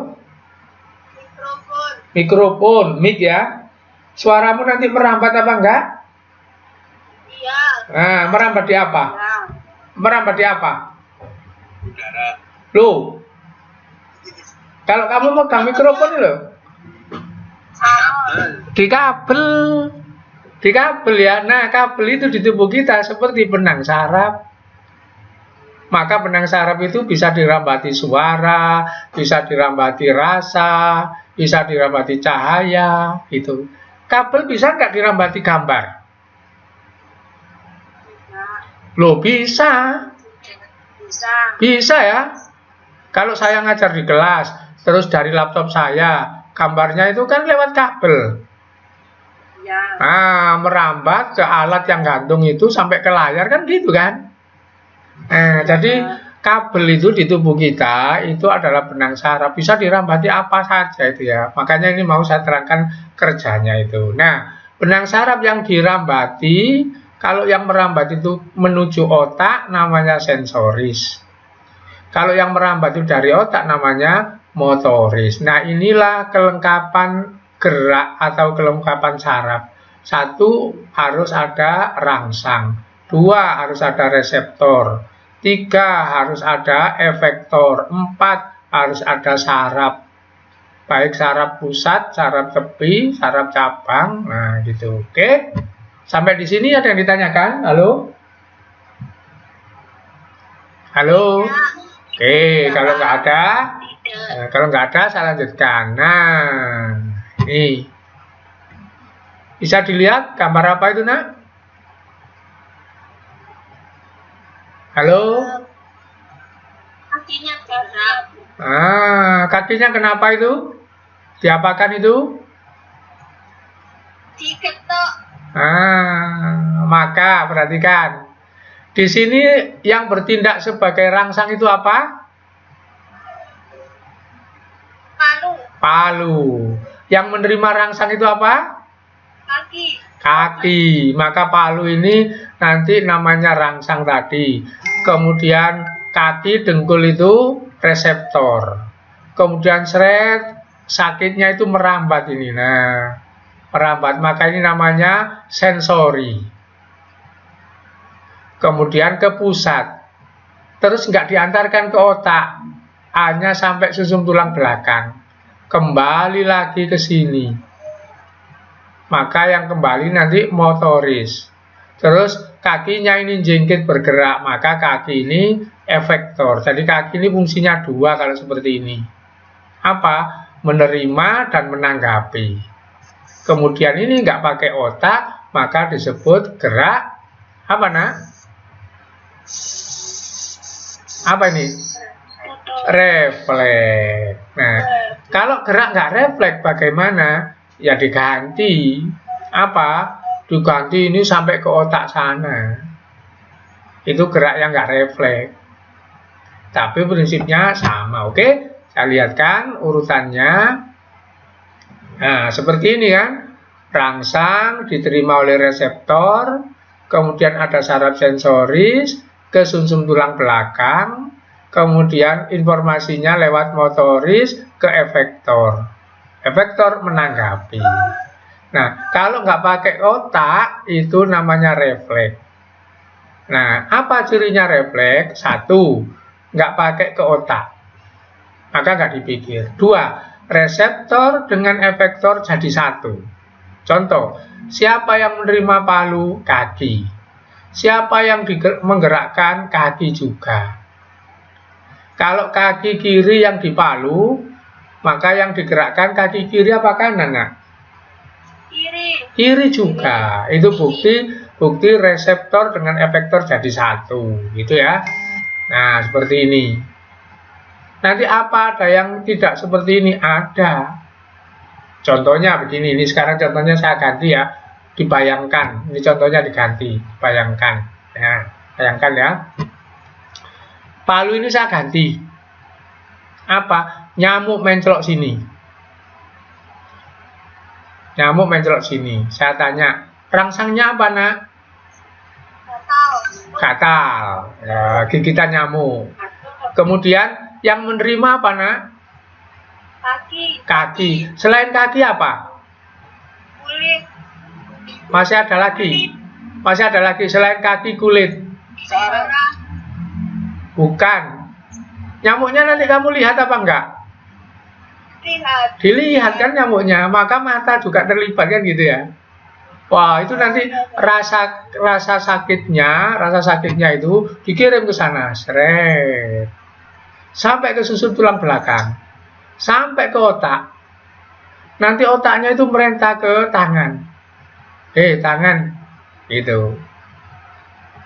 Speaker 2: Mikrofon.
Speaker 1: Mikrofon, mic ya. Suaramu nanti merambat apa enggak?
Speaker 2: Iya.
Speaker 1: Nah, merambat di apa?
Speaker 2: Ya.
Speaker 1: Merambat di apa?
Speaker 2: Udara.
Speaker 1: Loh, kalau kamu megang mikrofon loh, di kabel. Di kabel ya. Nah, kabel itu di tubuh kita seperti benang saraf. Maka benang saraf itu bisa dirambati suara, bisa dirambati rasa, bisa dirambati cahaya, gitu. Kabel bisa nggak dirambati gambar? Loh, bisa.
Speaker 2: Bisa.
Speaker 1: Bisa ya. Kalau saya ngajar di kelas, terus dari laptop saya, gambarnya itu kan lewat kabel.
Speaker 2: Ya.
Speaker 1: Nah, merambat ke alat yang gantung itu sampai ke layar kan gitu kan. Jadi kabel itu di tubuh kita itu adalah benang saraf, bisa dirambati apa saja itu ya. Makanya ini mau saya terangkan kerjanya itu. Nah, benang saraf yang dirambati, kalau yang merambat itu menuju otak namanya sensoris. Kalau yang merambat itu dari otak namanya motoris. Nah, inilah kelengkapan gerak atau kelengkapan saraf. 1 harus ada rangsang, 2 harus ada reseptor, 3 harus ada efektor, 4 harus ada saraf. Baik saraf pusat, saraf tepi, saraf cabang. Nah, gitu. Oke. Sampai di sini ada yang ditanyakan? Halo? Halo?
Speaker 2: Ya.
Speaker 1: Oke, kalau nggak ada,
Speaker 2: Tidak.
Speaker 1: kalau nggak ada saya lanjutkan. Nah, ini bisa dilihat gambar apa itu, nak? Halo?
Speaker 2: Kakinya gerak.
Speaker 1: Kakinya kenapa itu? Diapakan itu?
Speaker 2: Diketok.
Speaker 1: Maka perhatikan. Di sini yang bertindak sebagai rangsang itu apa?
Speaker 2: Palu.
Speaker 1: Palu. Yang menerima rangsang itu apa?
Speaker 2: Kaki.
Speaker 1: Kaki. Maka palu ini nanti namanya rangsang tadi. Kemudian kaki dengkul itu reseptor. Kemudian seret, sakitnya itu merambat ini. Nah, merambat, maka ini namanya sensori. Kemudian ke pusat, terus nggak diantarkan ke otak, hanya sampai susum tulang belakang, kembali lagi ke sini. Maka yang kembali nanti motoris. Terus kakinya ini jengkit bergerak, maka kaki ini efektor. Jadi kaki ini fungsinya 2 kalau seperti ini. Apa? Menerima dan menanggapi. Kemudian ini nggak pakai otak, maka disebut gerak apa, nak? Apa ini? Refleks. Nah, kalau gerak nggak refleks bagaimana? Ya diganti. Apa? Diganti ini sampai ke otak sana. Itu gerak yang nggak refleks. Tapi prinsipnya sama, oke? Saya lihatkan urutannya. Nah, seperti ini kan. Rangsang diterima oleh reseptor, kemudian ada saraf sensoris, ke sumsum tulang belakang, kemudian informasinya lewat motoris ke efektor. Efektor menanggapi. Nah, kalau nggak pakai otak, itu namanya refleks. Nah, apa cirinya refleks? 1, nggak pakai ke otak, maka nggak dipikir. 2, reseptor dengan efektor jadi 1. Contoh, siapa yang menerima palu? Kaki. Siapa yang menggerakkan? Kaki juga. Kalau kaki kiri yang dipalu, maka yang digerakkan kaki kiri apa kanan, nak?
Speaker 2: Kiri.
Speaker 1: Kiri juga. Itu bukti reseptor dengan efektor jadi satu, gitu ya. Nah, seperti ini. Nanti apa ada yang tidak seperti ini? Ada. Contohnya begini, ini sekarang contohnya saya ganti ya. Dibayangkan, ini contohnya diganti. Bayangkan. Ya, bayangkan ya. Palu ini saya ganti. Apa? Nyamuk mencelok sini. Nyamuk mencelok sini. Saya tanya, rangsangnya apa, nak?
Speaker 2: Gatal.
Speaker 1: Gatal. Ya, gigitan nyamuk. Kemudian yang menerima apa, nak?
Speaker 2: Kaki.
Speaker 1: Kaki. Selain kaki apa?
Speaker 2: Kulit.
Speaker 1: Masih ada lagi. Masih ada lagi selain kaki, kulit.
Speaker 2: Darah.
Speaker 1: Bukan. Nyamuknya nanti kamu lihat apa enggak?
Speaker 2: Lihat.
Speaker 1: Dilihat kan nyamuknya, maka mata juga terlibat kan gitu ya. Wah, itu nanti rasa sakitnya itu dikirim ke sana, seret. Sampai ke susun tulang belakang. Sampai ke otak. Nanti otaknya itu merentah ke tangan. Tangan. Gitu.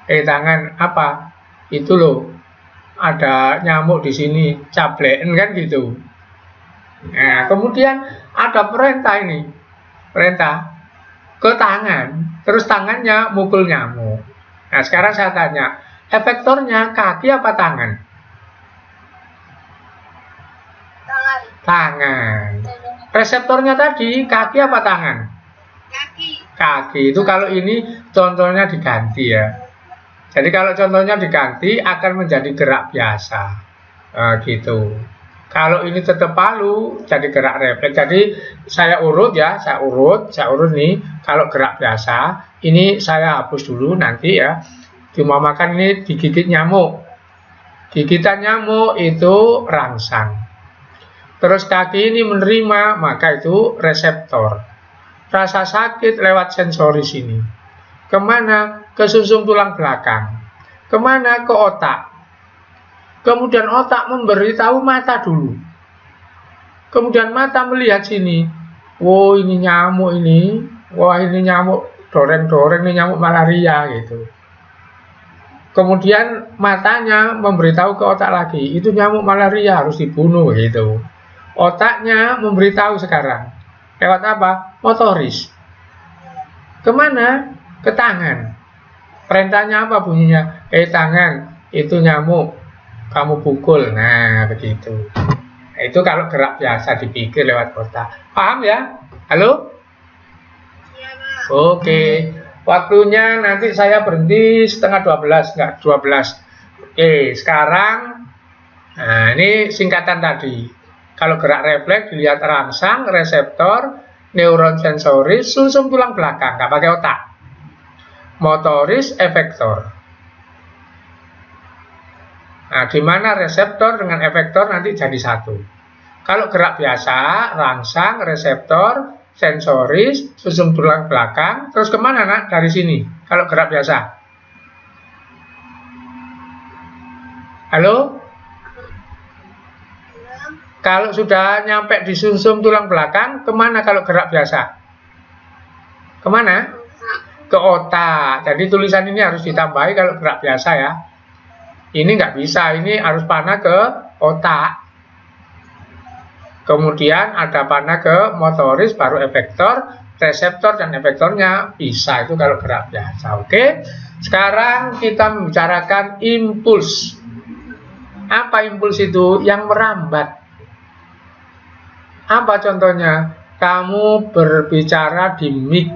Speaker 1: Tangan apa? Itu loh. Ada nyamuk di sini, cableken kan gitu. Nah, kemudian ada perintah ini. Perintah ke tangan. Terus tangannya mukul nyamuk. Nah, sekarang saya tanya, efektornya kaki apa tangan?
Speaker 2: Tangan.
Speaker 1: Tangan. Reseptornya tadi kaki apa tangan?
Speaker 2: Kaki.
Speaker 1: Kaki. Itu kalau ini contohnya diganti ya. Jadi kalau contohnya diganti akan menjadi gerak biasa. Gitu. Kalau ini tetap palu jadi gerak refleks. Jadi saya urut ya, saya urut nih. Kalau gerak biasa, ini saya hapus dulu nanti ya. Diumpamakan ini digigit nyamuk. Gigitan nyamuk itu rangsang. Terus kaki ini menerima, maka itu reseptor. Rasa sakit lewat sensoris ini. Kemana? Ke sumsum tulang belakang. Kemana? Ke otak. Kemudian otak memberitahu mata dulu. Kemudian mata melihat sini. Wow, ini nyamuk ini. Wah, ini nyamuk doreng-doreng, ini nyamuk malaria gitu. Kemudian matanya memberitahu ke otak lagi. Itu nyamuk malaria harus dibunuh gitu. Otaknya memberitahu sekarang. Lewat apa? Motoris. Kemana? Ke tangan. Perintahnya apa bunyinya? Tangan, itu nyamuk. Kamu pukul. Nah, begitu. Nah, itu kalau gerak biasa dipikir lewat otak. Paham ya? Halo?
Speaker 2: Iya, Pak.
Speaker 1: Oke. Waktunya nanti saya berhenti setengah 12. Enggak, 12. Oke, sekarang. Nah, ini singkatan tadi. Kalau gerak refleks dilihat rangsang, reseptor, neuron sensoris, sumsum tulang belakang. Nggak pakai otak. Motoris, efektor. Nah, di mana reseptor dengan efektor nanti jadi satu. Kalau gerak biasa, rangsang, reseptor, sensoris, sumsum tulang belakang, terus kemana, nak? Dari sini. Kalau gerak biasa. Halo? Kalau sudah nyampe di sumsum tulang belakang, kemana kalau gerak biasa? Kemana? Ke otak. Jadi tulisan ini harus ditambahi kalau gerak biasa ya. Ini nggak bisa, ini harus panah ke otak. Kemudian ada panah ke motoris, baru efektor, reseptor dan efektornya bisa. Itu kalau gerak biasa. Oke. Sekarang kita membicarakan impuls. Apa impuls itu? Yang merambat. Apa contohnya? Kamu berbicara di mic.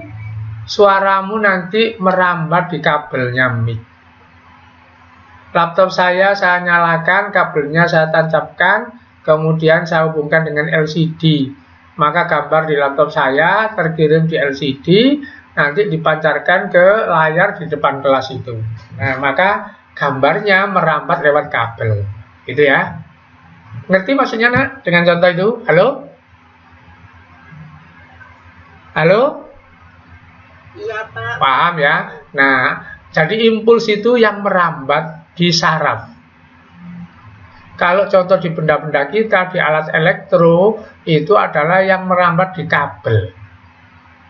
Speaker 1: Suaramu nanti merambat di kabelnya mic. Laptop saya nyalakan, kabelnya saya tancapkan, kemudian saya hubungkan dengan LCD. Maka gambar di laptop saya terkirim di LCD, nanti dipancarkan ke layar di depan kelas itu. Nah, maka gambarnya merambat lewat kabel. Gitu ya. Ngerti maksudnya, nak? Dengan contoh itu? Halo? Halo?
Speaker 2: Iya, Pak.
Speaker 1: Paham ya? Nah, jadi impuls itu yang merambat di saraf. Kalau contoh di benda-benda kita, di alat elektro, itu adalah yang merambat di kabel.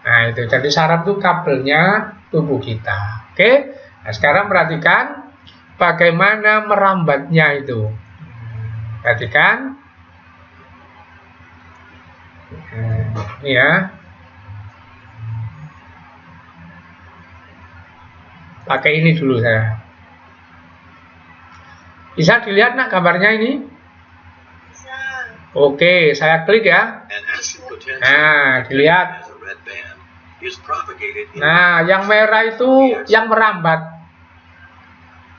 Speaker 1: Nah itu, jadi saraf itu kabelnya tubuh kita. Oke, nah, sekarang perhatikan bagaimana merambatnya itu. Perhatikan. Ini ya. Pakai ini dulu saya. Bisa dilihat nak gambarnya ini?
Speaker 2: Bisa.
Speaker 1: Oke, saya klik ya. Nah, dilihat. Nah, yang merah itu yang merambat.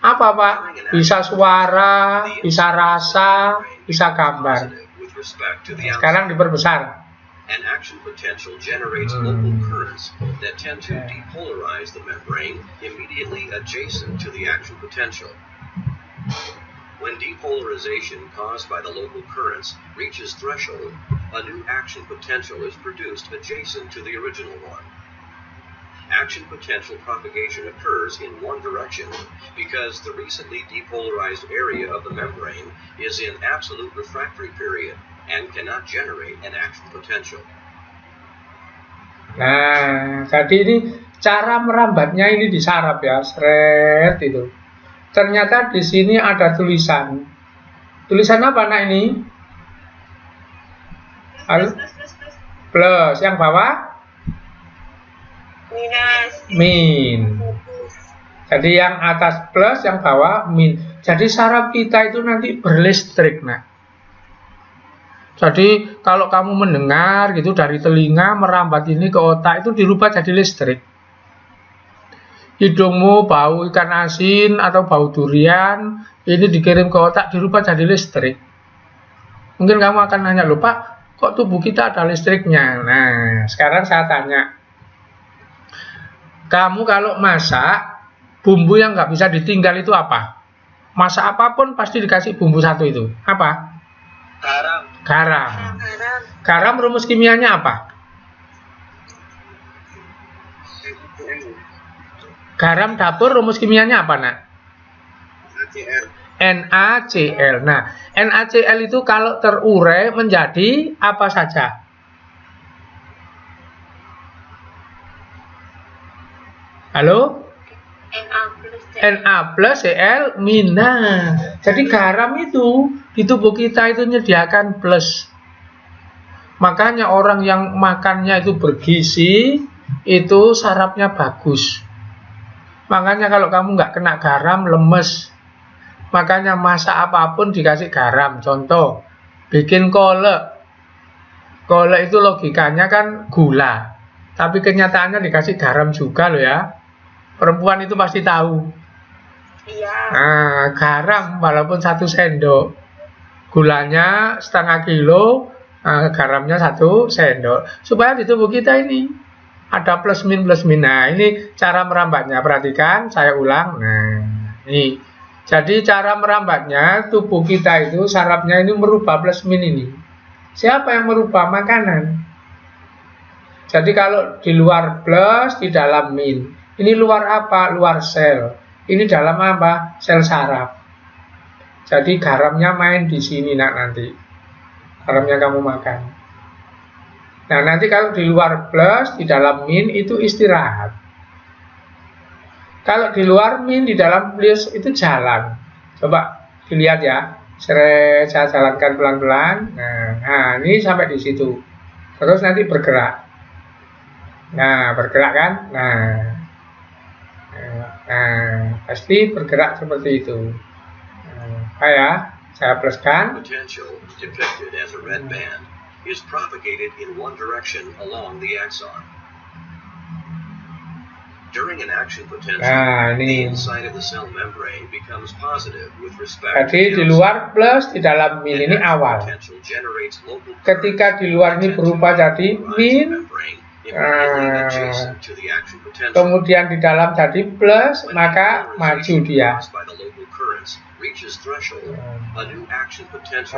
Speaker 1: Apa Pak? Bisa suara, bisa rasa, bisa gambar. Sekarang diperbesar.
Speaker 3: An action potential generates local currents that tend to depolarize the membrane immediately adjacent to the action potential. When depolarization caused by the local currents reaches threshold, a new action potential is produced adjacent to the original one. Action potential propagation occurs in one direction because the recently depolarized area of the membrane is in absolute refractory period and cannot generate an action potential.
Speaker 1: Nah, jadi ini cara merambatnya ini di saraf ya, seret itu. Ternyata di sini ada tulisan. Tulisan apa nak ini? Halo? Plus, yang bawah?
Speaker 2: Minus.
Speaker 1: Min. Jadi yang atas plus, yang bawah min. Jadi saraf kita itu nanti berlistrik, nah. Jadi kalau kamu mendengar gitu dari telinga merambat ini ke otak itu dirubah jadi listrik. Hidungmu bau ikan asin atau bau durian ini dikirim ke otak dirubah jadi listrik. Mungkin kamu akan nanya, loh Pak, kok tubuh kita ada listriknya? Nah, sekarang saya tanya. Kamu kalau masak, bumbu yang nggak bisa ditinggal itu apa? Masak apapun pasti dikasih bumbu satu itu. Apa?
Speaker 3: Garam.
Speaker 1: Garam.
Speaker 2: Garam.
Speaker 1: Garam rumus kimianya apa? Garam dapur rumus kimianya apa, nak? NaCl. Nah, NaCl itu kalau terurai menjadi apa saja? Halo? Na plus Cl minus. Jadi garam itu di tubuh kita itu menyediakan plus. Makanya orang yang makannya itu bergizi itu sarafnya bagus. Makanya kalau kamu nggak kena garam lemes. Makanya masak apapun dikasih garam. Contoh bikin kolak. Kolak itu logikanya kan gula. Tapi kenyataannya dikasih garam juga loh ya. Perempuan itu pasti tahu.
Speaker 2: Iya.
Speaker 1: Nah, garam walaupun 1 sendok, gulanya setengah kilo, garamnya 1 sendok. Supaya di tubuh kita ini ada plus min. Nah, ini cara merambatnya. Perhatikan, saya ulang. Nah, ini. Jadi cara merambatnya tubuh kita itu sarafnya ini merubah plus min ini. Siapa yang merubah? Makanan. Jadi kalau di luar plus, di dalam min. Ini luar apa? Luar sel. Ini dalam apa? Sel saraf. Jadi garamnya main di sini nak nanti. Garamnya kamu makan. Nah nanti kalau di luar plus, di dalam min itu istirahat. Kalau di luar min, di dalam plus itu jalan. Coba dilihat ya. Saya jalankan pelan-pelan. Nah ini sampai di situ. Terus nanti bergerak. Nah bergerak kan? Nah, pasti bergerak seperti itu. Ya, saya pluskan.
Speaker 3: Potential depicted as a red band is propagated in one direction along the axon. During an action potential, the inside of the cell membrane becomes positive with respect to
Speaker 1: Jadi di luar plus, di dalam min ini awal. Ketika di luar ini berubah jadi min, kemudian di dalam jadi plus, maka maju dia.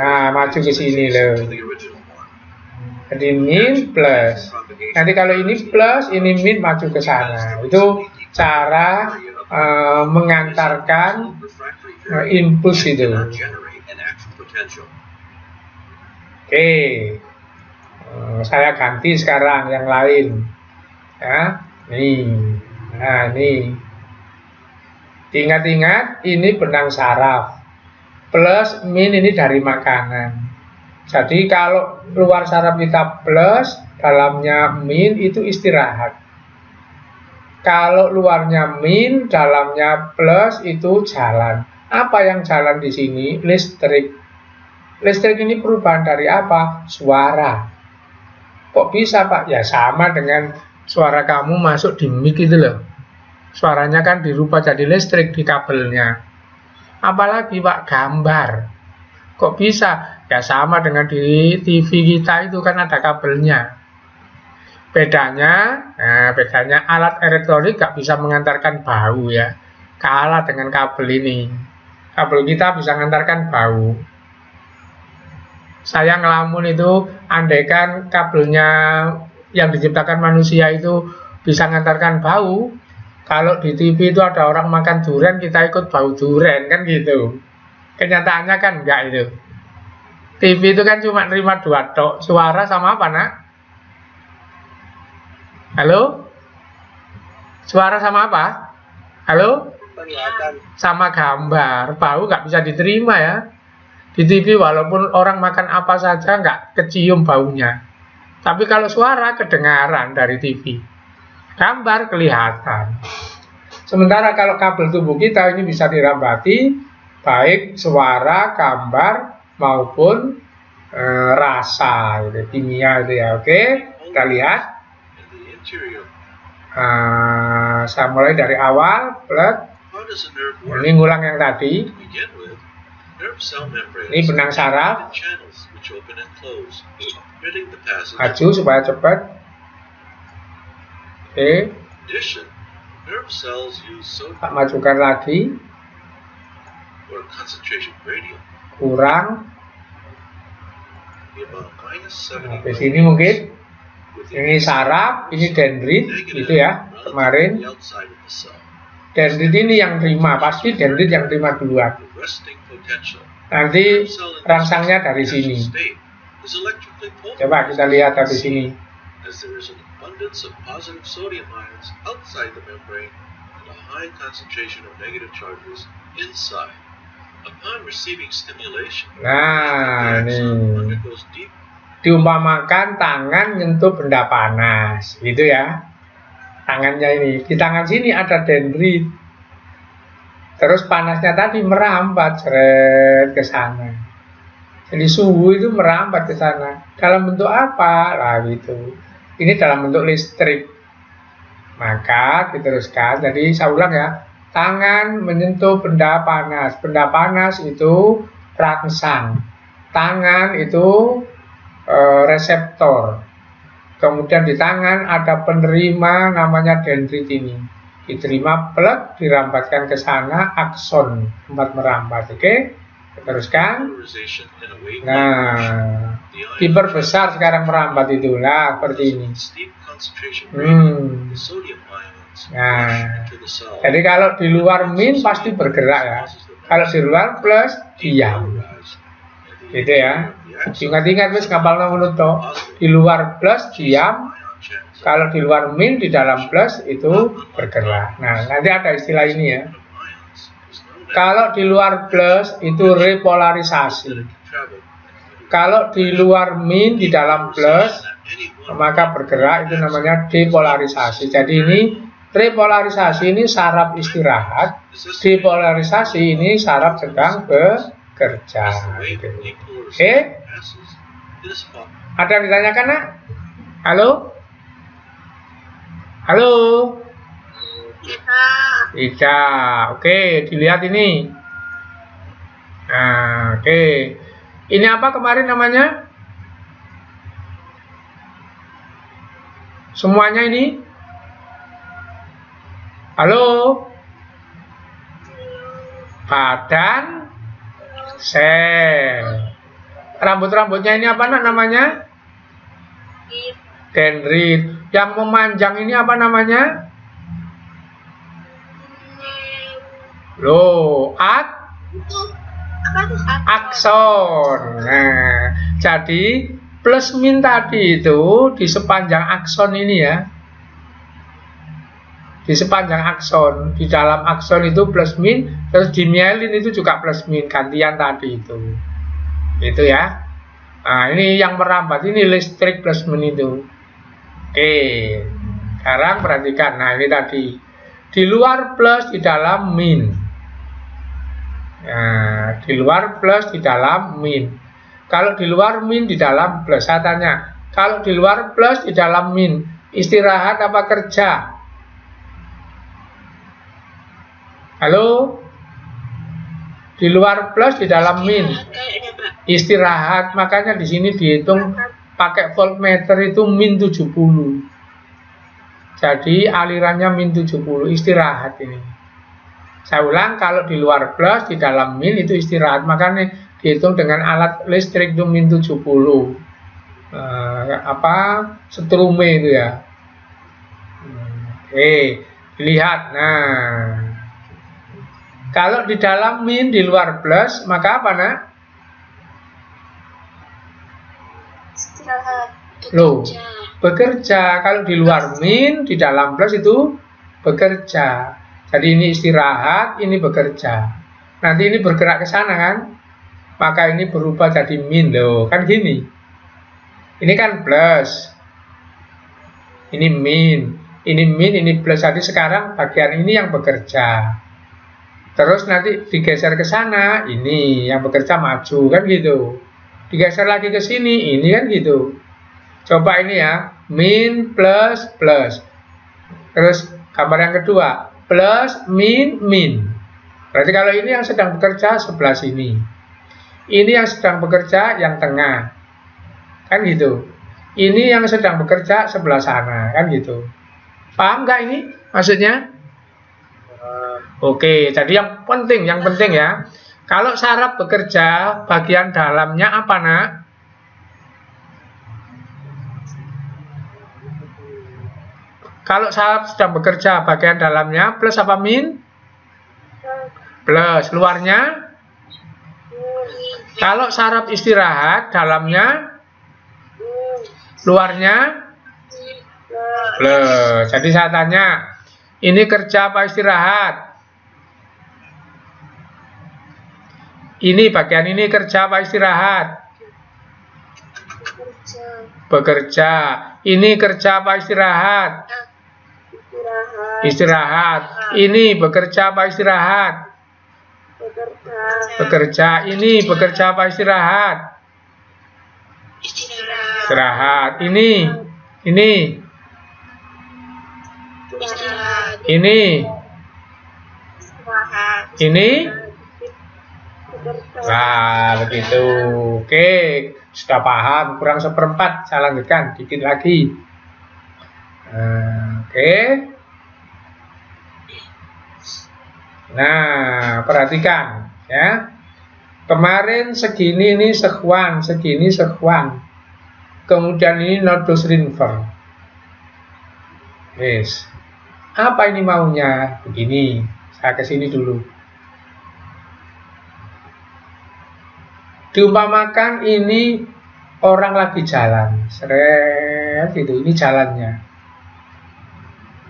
Speaker 1: Nah, maju ke sini loh. Jadi min plus. Nanti kalau ini plus, ini min maju ke sana. Itu cara mengantarkan impuls itu.
Speaker 3: potential.
Speaker 1: Oke, saya ganti sekarang yang lain. Ya, nih. Nah, ini. Ingat-ingat, ini benang saraf. Plus, min ini dari makanan. Jadi, kalau luar saraf kita plus, dalamnya min itu istirahat. Kalau luarnya min, dalamnya plus itu jalan. Apa yang jalan di sini? Listrik. Listrik ini perubahan dari apa? Suara. Kok bisa, Pak? Ya sama dengan suara kamu masuk di mic itu loh. Suaranya kan dirubah jadi listrik di kabelnya. Apalagi Pak, gambar. Kok bisa? Ya sama dengan di TV kita itu kan ada kabelnya. Bedanya alat elektronik gak bisa mengantarkan bau ya. Kalah dengan kabel ini. Kabel kita bisa mengantarkan bau. Saya ngelamun itu, andaikan kabelnya yang diciptakan manusia itu bisa mengantarkan bau. Kalau di TV itu ada orang makan durian, kita ikut bau durian kan gitu. Kenyataannya kan enggak itu. TV itu kan cuma nerima 2 tok. Suara sama apa, Nak? Halo? Suara sama apa? Halo? Sama gambar. Bau nggak bisa diterima ya. Di TV walaupun orang makan apa saja nggak kecium baunya. Tapi kalau suara kedengaran dari TV. Gambar kelihatan. Sementara kalau kabel tubuh kita ini bisa dirambati, baik suara, gambar, maupun rasa, gitu, kimia itu ya. Oke, kita lihat. Saya mulai dari awal, plus. Ini ngulang yang tadi. Ini benang saraf. Maju supaya cepat. Oke. Tak majukan lagi. Kurang. Sampai sini mungkin. Ini saraf, ini dendrit, gitu ya. Kemarin. Dendrit ini yang terima, pasti dendrit yang terima duluan. Nanti rangsangnya dari sini. Coba kita lihat dari sini. Nah, ini diumpamakan tangan nyentuh benda panas, gitu ya. Tangannya ini, di tangan sini ada dendrit. Terus panasnya tadi merambat ke sana. Jadi suhu itu merambat ke sana. Dalam bentuk apa? Lah gitu. Ini dalam bentuk listrik. Maka diteruskan. Jadi saya ulang ya. Tangan menyentuh benda panas. Benda panas itu rangsang. Tangan itu reseptor. Kemudian di tangan ada penerima namanya dendrit ini. Diterima plek, dirambatkan ke sana, akson, tempat merambat. Oke, teruskan. Nah, diperbesar sekarang merambat itu. Nah, seperti ini. Nah, jadi kalau di luar min pasti bergerak ya. Kalau di luar plus, diam. Gitu ya. Ingat-ingat wis kapal menurut toh. Di luar plus diam, kalau di luar min di dalam plus itu bergerak. Nah, nanti ada istilah ini ya. Kalau di luar plus itu repolarisasi. Kalau di luar min di dalam plus maka bergerak itu namanya depolarisasi. Jadi ini repolarisasi ini saraf istirahat, depolarisasi ini saraf sedang bekerja. Oke? Ada yang ditanyakan, Nak? Halo? Halo? Tidak. Oke, dilihat ini. Nah, oke. Ini apa kemarin namanya? Semuanya ini? Halo? Badan sel. Rambut-rambutnya ini apa namanya? Dendrit. Yang memanjang ini apa namanya? Loh,
Speaker 2: Apa itu
Speaker 1: akson. Nah, jadi plus min tadi itu di sepanjang akson ini ya. Di sepanjang akson, di dalam akson itu plus min, terus di mielin itu juga plus min, gantian tadi itu. Itu ya. Nah, ini yang merambat, ini listrik plus min itu. Oke. Sekarang perhatikan, nah ini tadi. Di luar plus, di dalam min. Nah, di luar plus, di dalam min. Kalau di luar min, di dalam plus. Saya tanya, kalau di luar plus, di dalam min, istirahat apa kerja? Halo? Di luar plus, di dalam min. Istirahat, makanya di sini dihitung pakai voltmeter itu min 70. Jadi alirannya min 70, istirahat ini. Saya ulang, kalau di luar plus, di dalam min itu istirahat, makanya dihitung dengan alat listrik itu min 70. Setrume itu ya. Oke, lihat. Nah, kalau di dalam min, di luar plus, maka apa, nak?
Speaker 2: Istirahat.
Speaker 1: Loh, bekerja. Kalau di luar min, di dalam plus itu bekerja. Jadi ini istirahat, ini bekerja. Nanti ini bergerak ke sana kan? Maka ini berubah jadi min loh. Kan gini. Ini kan plus. Ini min. Ini min, ini plus. Jadi sekarang bagian ini yang bekerja. Terus nanti digeser ke sana, ini yang bekerja maju, kan gitu. Digeser lagi ke sini, ini kan gitu. Coba ini ya, min plus plus. Terus gambar yang kedua, plus min min. Berarti kalau ini yang sedang bekerja sebelah sini. Ini yang sedang bekerja yang tengah. Kan gitu. Ini yang sedang bekerja sebelah sana, kan gitu. Paham nggak ini maksudnya? Oke, jadi yang penting ya. Kalau saraf bekerja, bagian dalamnya apa, nak? Kalau saraf sedang bekerja, bagian dalamnya plus apa min? Plus. Luarnya? Kalau saraf istirahat, dalamnya? Luarnya? Plus. Jadi saya tanya, ini kerja apa istirahat? Ini bagian ini kerja apa istirahat? Bekerja. Ini kerja apa istirahat? Istirahat. Ini bekerja apa istirahat? Bekerja. Ini bekerja apa istirahat? Istirahat. Ini. Nah, begitu. Oke, sudah paham. Kurang seperempat, saya lanjutkan dikit lagi. Oke. Nah, perhatikan ya. Kemarin segini ini sekuan, segini sekuan. Kemudian ini nodus rinfer. Yes. Apa ini maunya? Begini. Saya ke sini dulu. Diumpamakan ini orang lagi jalan, seret gitu, ini jalannya.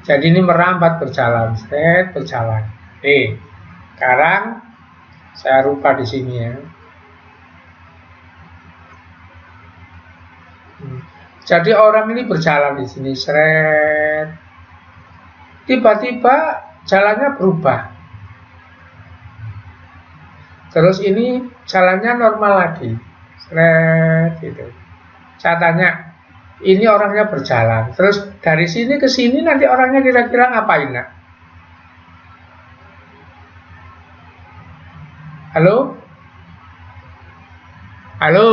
Speaker 1: Jadi ini merambat berjalan, seret berjalan. Sekarang saya rubah di sini ya. Jadi orang ini berjalan di sini, seret. Tiba-tiba jalannya berubah. Terus ini jalannya normal lagi, seret gitu. Saya tanya, ini orangnya berjalan. Terus dari sini ke sini nanti orangnya kira-kira ngapain, nak? Halo? Halo?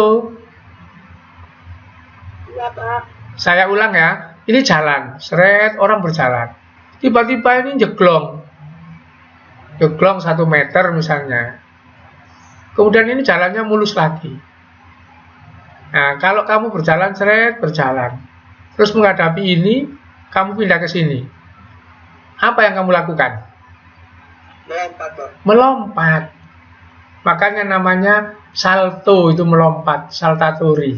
Speaker 2: Ya, Pak.
Speaker 1: Saya ulang ya. Ini jalan, seret, orang berjalan. Tiba-tiba ini jeglong 1 meter misalnya. Kemudian ini jalannya mulus lagi. Nah, kalau kamu berjalan, seret, berjalan. Terus menghadapi ini, kamu pindah ke sini. Apa yang kamu lakukan?
Speaker 2: Melompat, Pak.
Speaker 1: Melompat. Makanya namanya salto, itu melompat, saltatori.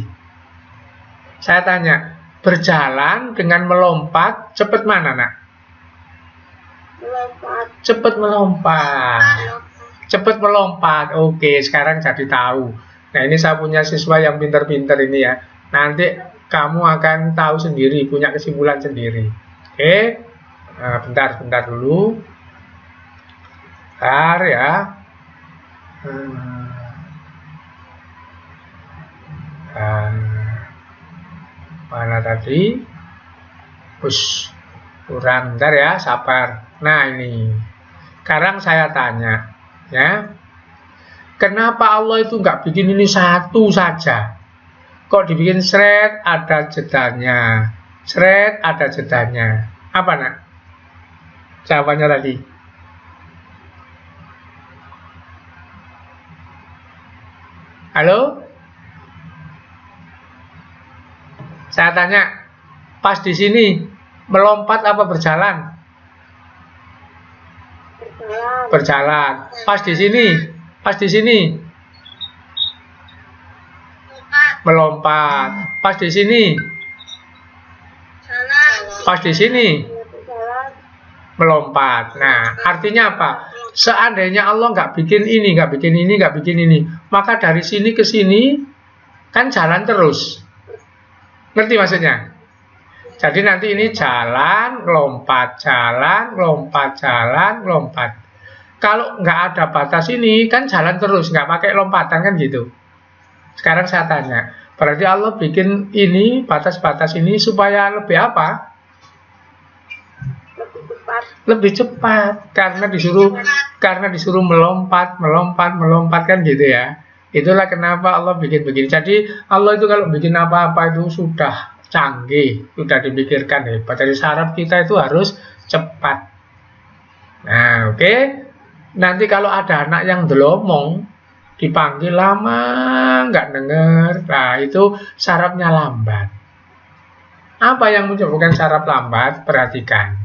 Speaker 1: Saya tanya, berjalan dengan melompat, cepat mana, nak?
Speaker 2: Melompat.
Speaker 1: Cepat melompat. Cepat melompat. Oke, sekarang jadi tahu. Nah, ini saya punya siswa yang pinter-pinter ini ya. Nanti kamu akan tahu sendiri, punya kesimpulan sendiri. Oke. Nah, bentar dulu. Bentar ya. Mana tadi? Kurang. Bentar ya, sabar. Nah, ini. Sekarang saya tanya, ya. Kenapa Allah itu nggak bikin ini satu saja? Kok dibikin seret, ada jedanya. Seret, ada jedanya. Apa, nak? Jawabannya tadi. Halo? Saya tanya, pas di sini melompat apa berjalan? Berjalan. Pas di sini melompat. Pas di sini melompat. Nah, artinya apa? Seandainya Allah nggak bikin ini, maka dari sini ke sini kan jalan terus. Ngerti maksudnya? Jadi nanti ini jalan, lompat. Kalau nggak ada batas ini, kan jalan terus, nggak pakai lompatan kan gitu. Sekarang saya tanya, berarti Allah bikin ini, batas-batas ini supaya lebih apa? Lebih cepat. Karena disuruh melompat kan gitu ya. Itulah kenapa Allah bikin begini. Jadi Allah itu kalau bikin apa-apa itu sudah canggih, sudah dipikirkan hebat. Jadi syarat kita itu harus cepat. Nah, oke. Nanti kalau ada anak yang delomong, dipanggil lama, nggak denger. Nah, itu sarafnya lambat. Apa yang menyebabkan saraf lambat? Perhatikan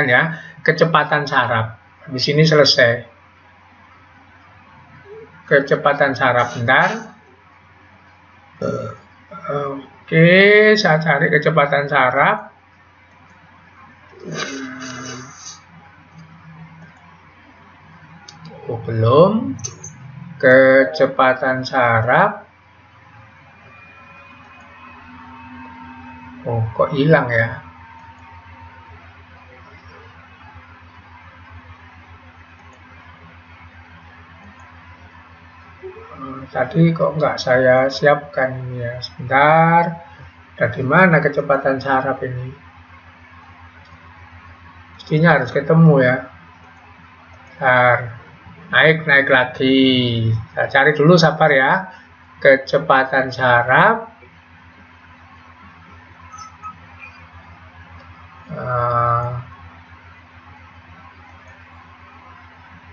Speaker 1: ya, kecepatan saraf. Di sini selesai. Kecepatan saraf, bentar. Oke, saya cari kecepatan saraf. Belum. Kecepatan saraf. Kok hilang ya? Tadi kok nggak saya siapkan ini ya. Sebentar. Dari mana kecepatan saraf ini? Mestinya harus ketemu ya. Bentar. Naik lagi. Saya cari dulu, sabar ya. Kecepatan saraf.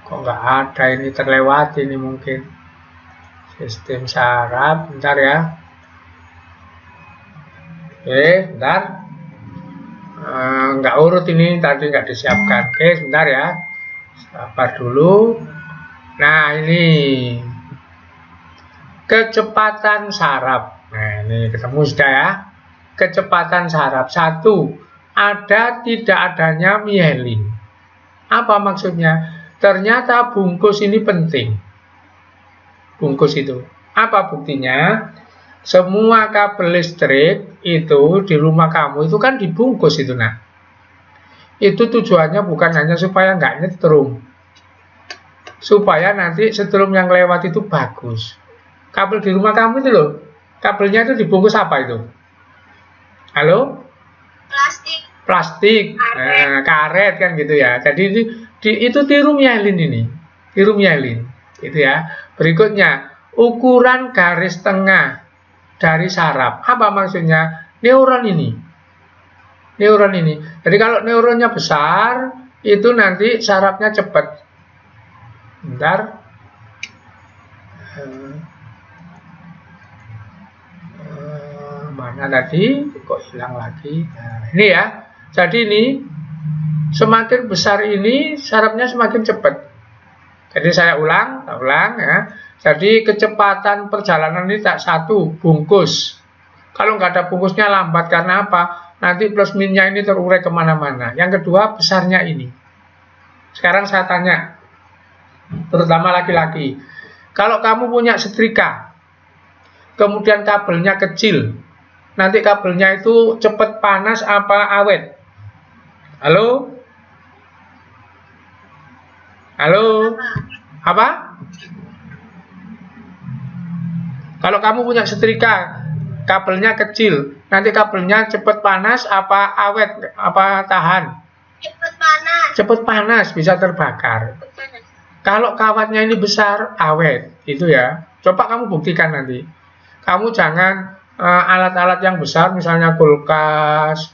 Speaker 1: Kok nggak ada ini, terlewati ini mungkin. Sistem saraf, bentar ya. Oke, bentar. Nggak urut ini, tadi nggak disiapkan. Oke, sebentar ya. Sabar dulu. Nah, ini kecepatan saraf. Nah, ini ketemu sudah ya. Kecepatan saraf. 1. Ada tidak adanya mielin. Apa maksudnya? Ternyata bungkus ini penting. Bungkus itu. Apa buktinya? Semua kabel listrik itu di rumah kamu itu kan dibungkus itu, nah. Itu tujuannya bukan hanya supaya nggak nyetrum. Supaya nanti setrum yang lewat itu bagus. Kabel di rumah kamu itu loh. Kabelnya itu dibungkus apa itu? Halo? Plastik. Nah, karet kan gitu ya. Jadi itu tiru mielin ini. Tiru mielin. Gitu ya. Berikutnya, ukuran garis tengah dari saraf. Apa maksudnya? Neuron ini. Jadi kalau neuronnya besar, itu nanti sarafnya cepat. Bentar. Mana tadi? Kok hilang lagi? Nah, ini ya. Jadi ini, semakin besar ini, sarafnya semakin cepat. Jadi saya ulang ya. Jadi kecepatan perjalanan ini tak satu, bungkus. Kalau nggak ada bungkusnya lambat, karena apa? Nanti plus minnya ini terurai kemana-mana. Yang kedua, besarnya ini. Sekarang saya tanya, terutama laki-laki. Kalau kamu punya setrika, kemudian kabelnya kecil, nanti kabelnya itu cepat panas apa awet? Halo? Halo? Apa? Kalau kamu punya setrika, kabelnya kecil, nanti kabelnya cepat panas apa awet, apa tahan?
Speaker 2: Cepet panas.
Speaker 1: Cepat panas, bisa terbakar. Kalau kawatnya ini besar, awet, itu ya. Coba kamu buktikan nanti. Kamu jangan alat-alat yang besar, misalnya kulkas,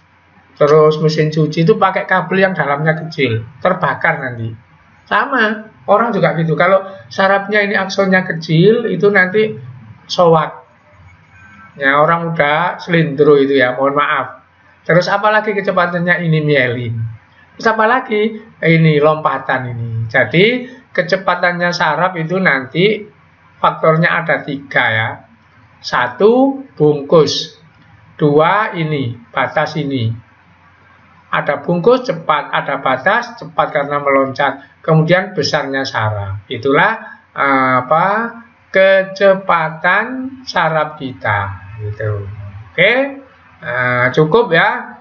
Speaker 1: terus mesin cuci itu pakai kabel yang dalamnya kecil, terbakar nanti. Sama, orang juga gitu. Kalau sarafnya ini aksonnya kecil, itu nanti sowak. Ya, orang muda selindro itu ya, mohon maaf. Terus apalagi kecepatannya ini mielin. Terus apalagi ini lompatan ini. Jadi kecepatannya saraf itu nanti faktornya ada 3 ya. 1 bungkus, 2 ini batas ini. Ada bungkus cepat, ada batas cepat karena meloncat. Kemudian besarnya saraf. Itulah kecepatan saraf kita. Gitu. Oke, cukup ya.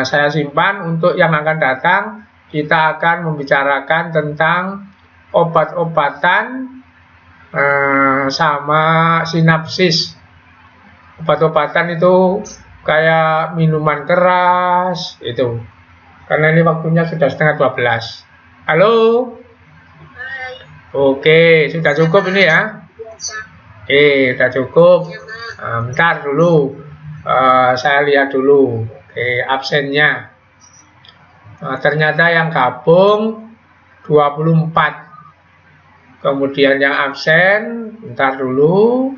Speaker 1: Saya simpan untuk yang akan datang. Kita akan membicarakan tentang obat-obatan sama sinapsis. Obat-obatan itu kayak minuman keras itu. Karena ini waktunya sudah setengah 12. Halo.
Speaker 2: Hai.
Speaker 1: Oke, sudah cukup ini ya. Oke, sudah cukup. Bentar dulu, saya lihat dulu. Oke, absennya. Ternyata yang gabung 24. Kemudian yang absen, bentar dulu.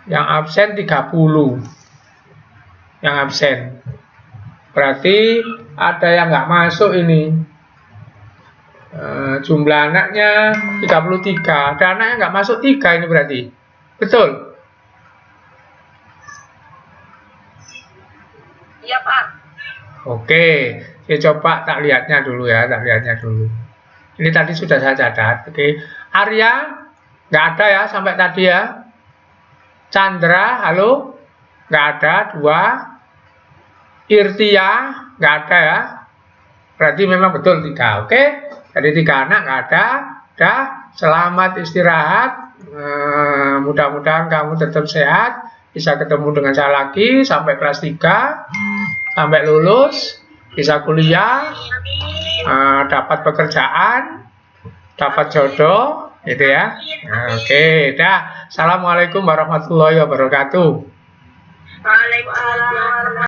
Speaker 1: Yang absen 30. Yang absen. Berarti ada yang nggak masuk ini. Jumlah anaknya 33. Ada anak yang nggak masuk 3 ini berarti. Betul?
Speaker 2: Iya, Pak.
Speaker 1: Oke, saya coba tak lihatnya dulu ya, tak lihatnya dulu. Ini tadi sudah saya catat. Oke, Arya nggak ada ya sampai tadi ya. Chandra, halo, nggak ada 2. Irtia nggak ada ya. Berarti memang betul 3. Oke, jadi 3 anak nggak ada. Dah, selamat istirahat. Mudah-mudahan kamu tetap sehat, bisa ketemu dengan saya lagi sampai kelas 3, sampai lulus, bisa kuliah, dapat pekerjaan, dapat jodoh, gitu ya. Oke, dah. Assalamualaikum warahmatullahi wabarakatuh.
Speaker 2: Waalaikumsalam.